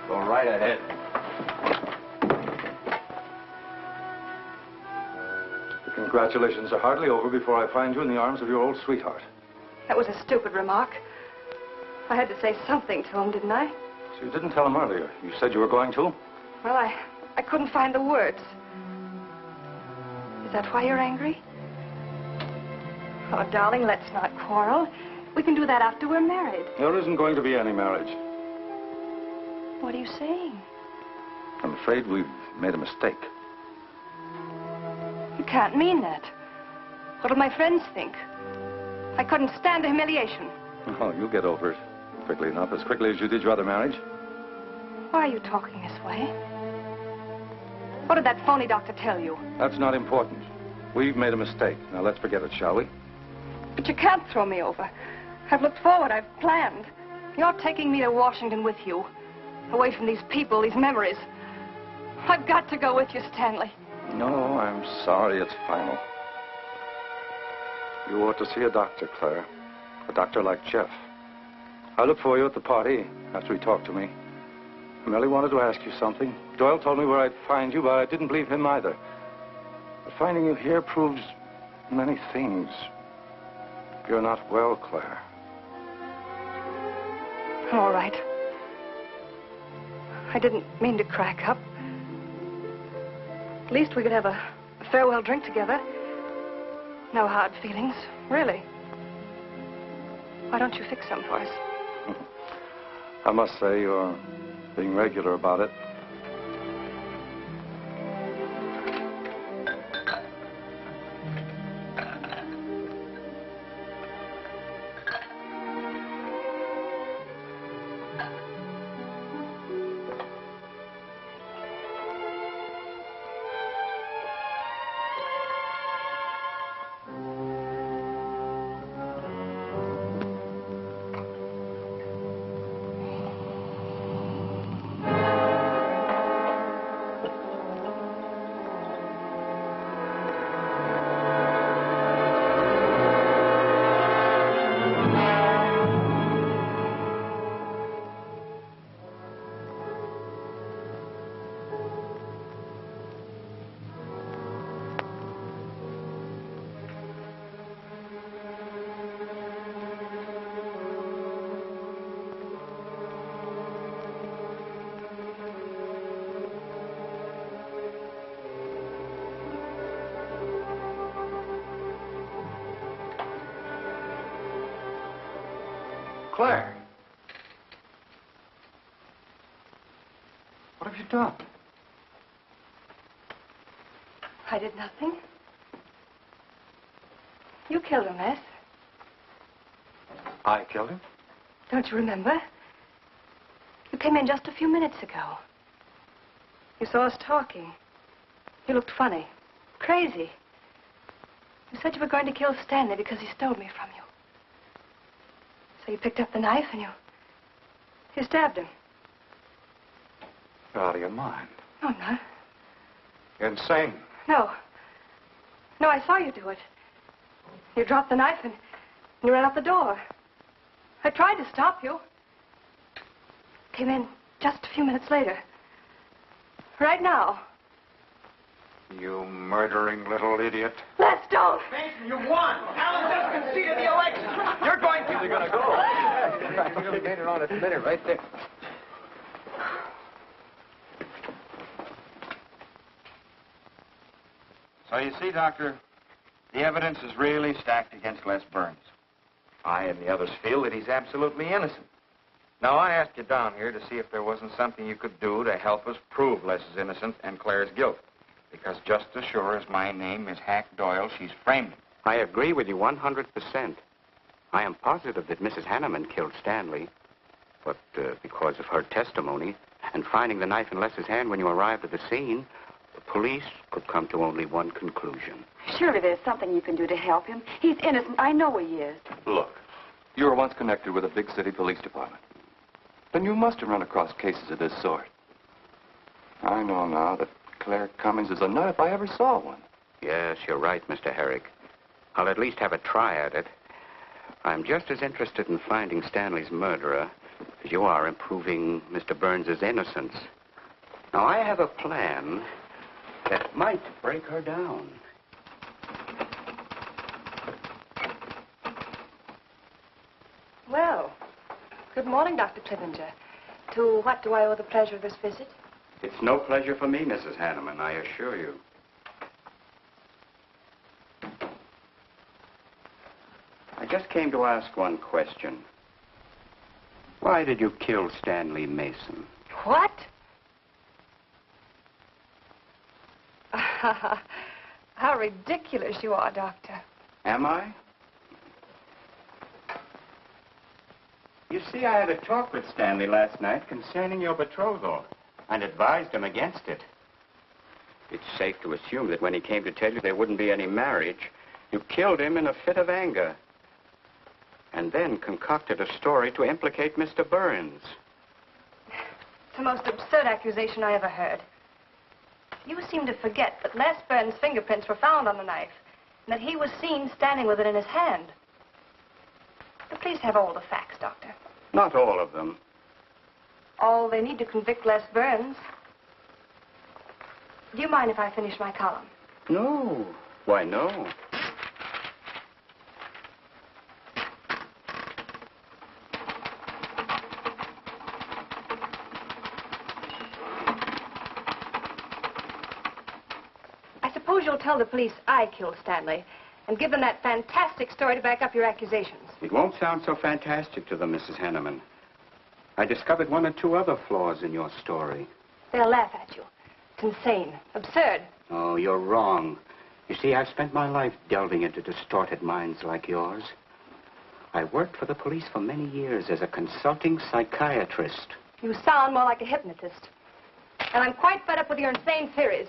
Go right ahead. The congratulations are hardly over before I find you in the arms of your old sweetheart. That was a stupid remark. I had to say something to him, didn't I? So you didn't tell him earlier. You said you were going to? Well, I couldn't find the words. Is that why you're angry? Oh, darling, let's not quarrel. We can do that after we're married. There isn't going to be any marriage. What are you saying? I'm afraid we've made a mistake. You can't mean that. What'll my friends think? I couldn't stand the humiliation. Oh, you'll get over it quickly enough, as quickly as you did your other marriage. Why are you talking this way? What did that phony doctor tell you? That's not important. We've made a mistake. Now let's forget it, shall we? But you can't throw me over. I've looked forward. I've planned. You're taking me to Washington with you. Away from these people, these memories. I've got to go with you, Stanley. No, I'm sorry. It's final. You ought to see a doctor, Claire. A doctor like Jeff. I looked for you at the party after he talked to me. I merely wanted to ask you something. Doyle told me where I'd find you, but I didn't believe him either. But finding you here proves many things. You're not well, Claire. All right. I didn't mean to crack up. At least we could have a farewell drink together. No hard feelings, really. Why don't you fix some for us? I must say you're being regular about it. Claire. What have you done? I did nothing. You killed him, Les. I killed him? Don't you remember? You came in just a few minutes ago. You saw us talking. You looked funny. Crazy. You said you were going to kill Stanley because he stole me from you. So you picked up the knife and you stabbed him. You're out of your mind. No, I'm not. You're insane. No. No, I saw you do it. You dropped the knife and you ran out the door. I tried to stop you. Came in just a few minutes later. Right now. You murdering little idiot. Les, don't! Mason, you won! Alan just conceded the election! You're going to... You're going to go. You made it on its minute right there. So you see, Doctor, the evidence is really stacked against Les Burns. I and the others feel that he's absolutely innocent. Now, I asked you down here to see if there wasn't something you could do to help us prove Les is innocent and Claire's guilt. Because just as sure as my name is Hack Doyle, she's framed him. I agree with you 100%. I am positive that Mrs. Hanneman killed Stanley. But because of her testimony and finding the knife in Les's hand when you arrived at the scene, the police could come to only one conclusion. Surely there's something you can do to help him. He's innocent. I know he is. Look, you were once connected with a big city police department. Then you must have run across cases of this sort. I know now that Claire Cummings is a nut if I ever saw one. Yes, you're right, Mr. Herrick. I'll at least have a try at it. I'm just as interested in finding Stanley's murderer as you are in proving Mr. Burns' innocence. Now, I have a plan that might break her down. Well, good morning, Dr. Clippinger. To what do I owe the pleasure of this visit? It's no pleasure for me, Mrs. Hanneman, I assure you. I just came to ask one question. Why did you kill Stanley Mason? What? How ridiculous you are, Doctor. Am I? You see, I had a talk with Stanley last night concerning your betrothal and advised him against it. It's safe to assume that when he came to tell you there wouldn't be any marriage, you killed him in a fit of anger and then concocted a story to implicate Mr. Burns. It's the most absurd accusation I ever heard. You seem to forget that Les Burns' fingerprints were found on the knife and that he was seen standing with it in his hand. The police have all the facts, Doctor. Not all of them. All they need to convict Les Burns. Do you mind if I finish my column? No. Why, no. I suppose you'll tell the police I killed Stanley and give them that fantastic story to back up your accusations. It won't sound so fantastic to them, Mrs. Hanneman. I discovered one or two other flaws in your story. They'll laugh at you. It's insane, absurd. Oh, you're wrong. You see, I've spent my life delving into distorted minds like yours. I worked for the police for many years as a consulting psychiatrist. You sound more like a hypnotist. And I'm quite fed up with your insane theories.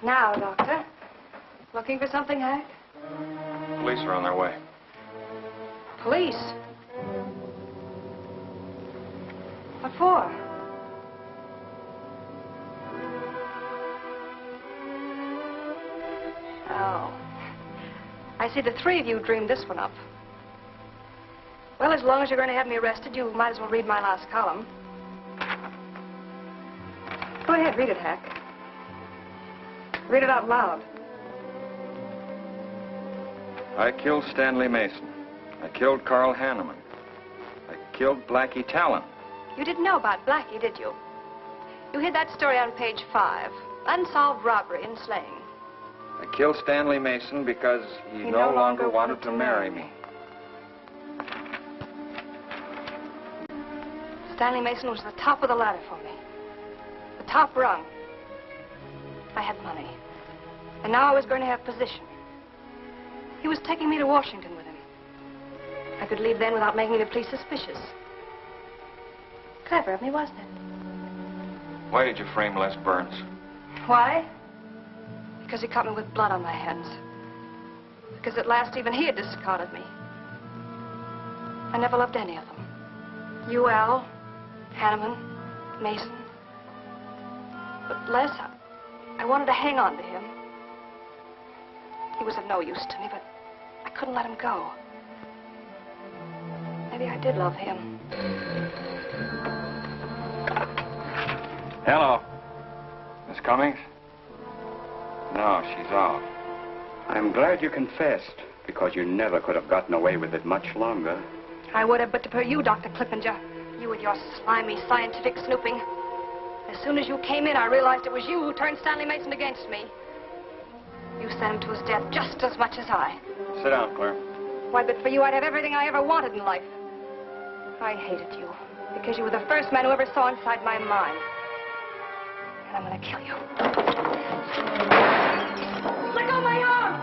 Now, Doctor, looking for something, Hack? Police are on their way. Police? What for? Oh. I see the three of you dreamed this one up. Well, as long as you're going to have me arrested, you might as well read my last column. Go ahead, read it, Hack. Read it out loud. I killed Stanley Mason. I killed Carl Hanneman. I killed Blackie Talon. You didn't know about Blackie, did you? You hid that story on page 5. Unsolved robbery and slaying. I killed Stanley Mason because he no longer wanted to marry me. Stanley Mason was the top of the ladder for me. The top rung. I had money. And now I was going to have position. He was taking me to Washington with him. I could leave then without making the police suspicious. Clever of me, wasn't it? Why did you frame Les Burns? Why? Because he caught me with blood on my hands. Because at last even he had discarded me. I never loved any of them. You, Al, Hanneman, Mason. But Les, I wanted to hang on to him. He was of no use to me, but I couldn't let him go. Maybe I did love him. Hello. Miss Cummings? No, she's off. I'm glad you confessed, because you never could have gotten away with it much longer. I would have, but to you, Dr. Clippinger. You with your slimy scientific snooping. As soon as you came in, I realized it was you who turned Stanley Mason against me. You sent him to his death just as much as I. Sit down, Claire. Why, but for you, I'd have everything I ever wanted in life. I hated you because you were the first man who ever saw inside my mind. And I'm going to kill you. Let go of my arm!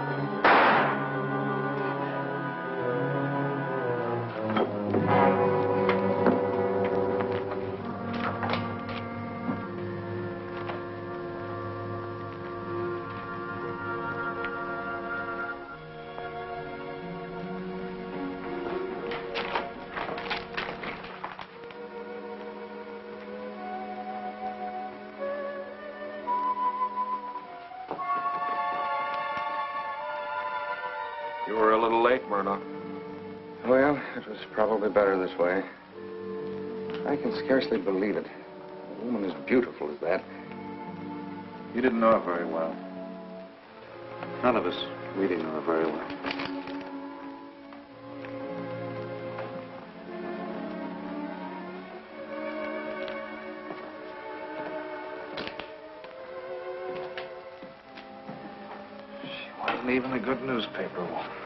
You were a little late, Murdoch. Well, it was probably better this way. I can scarcely believe it. A woman as beautiful as that. You didn't know her very well. None of us really knew her very well. She wasn't even a good newspaper woman.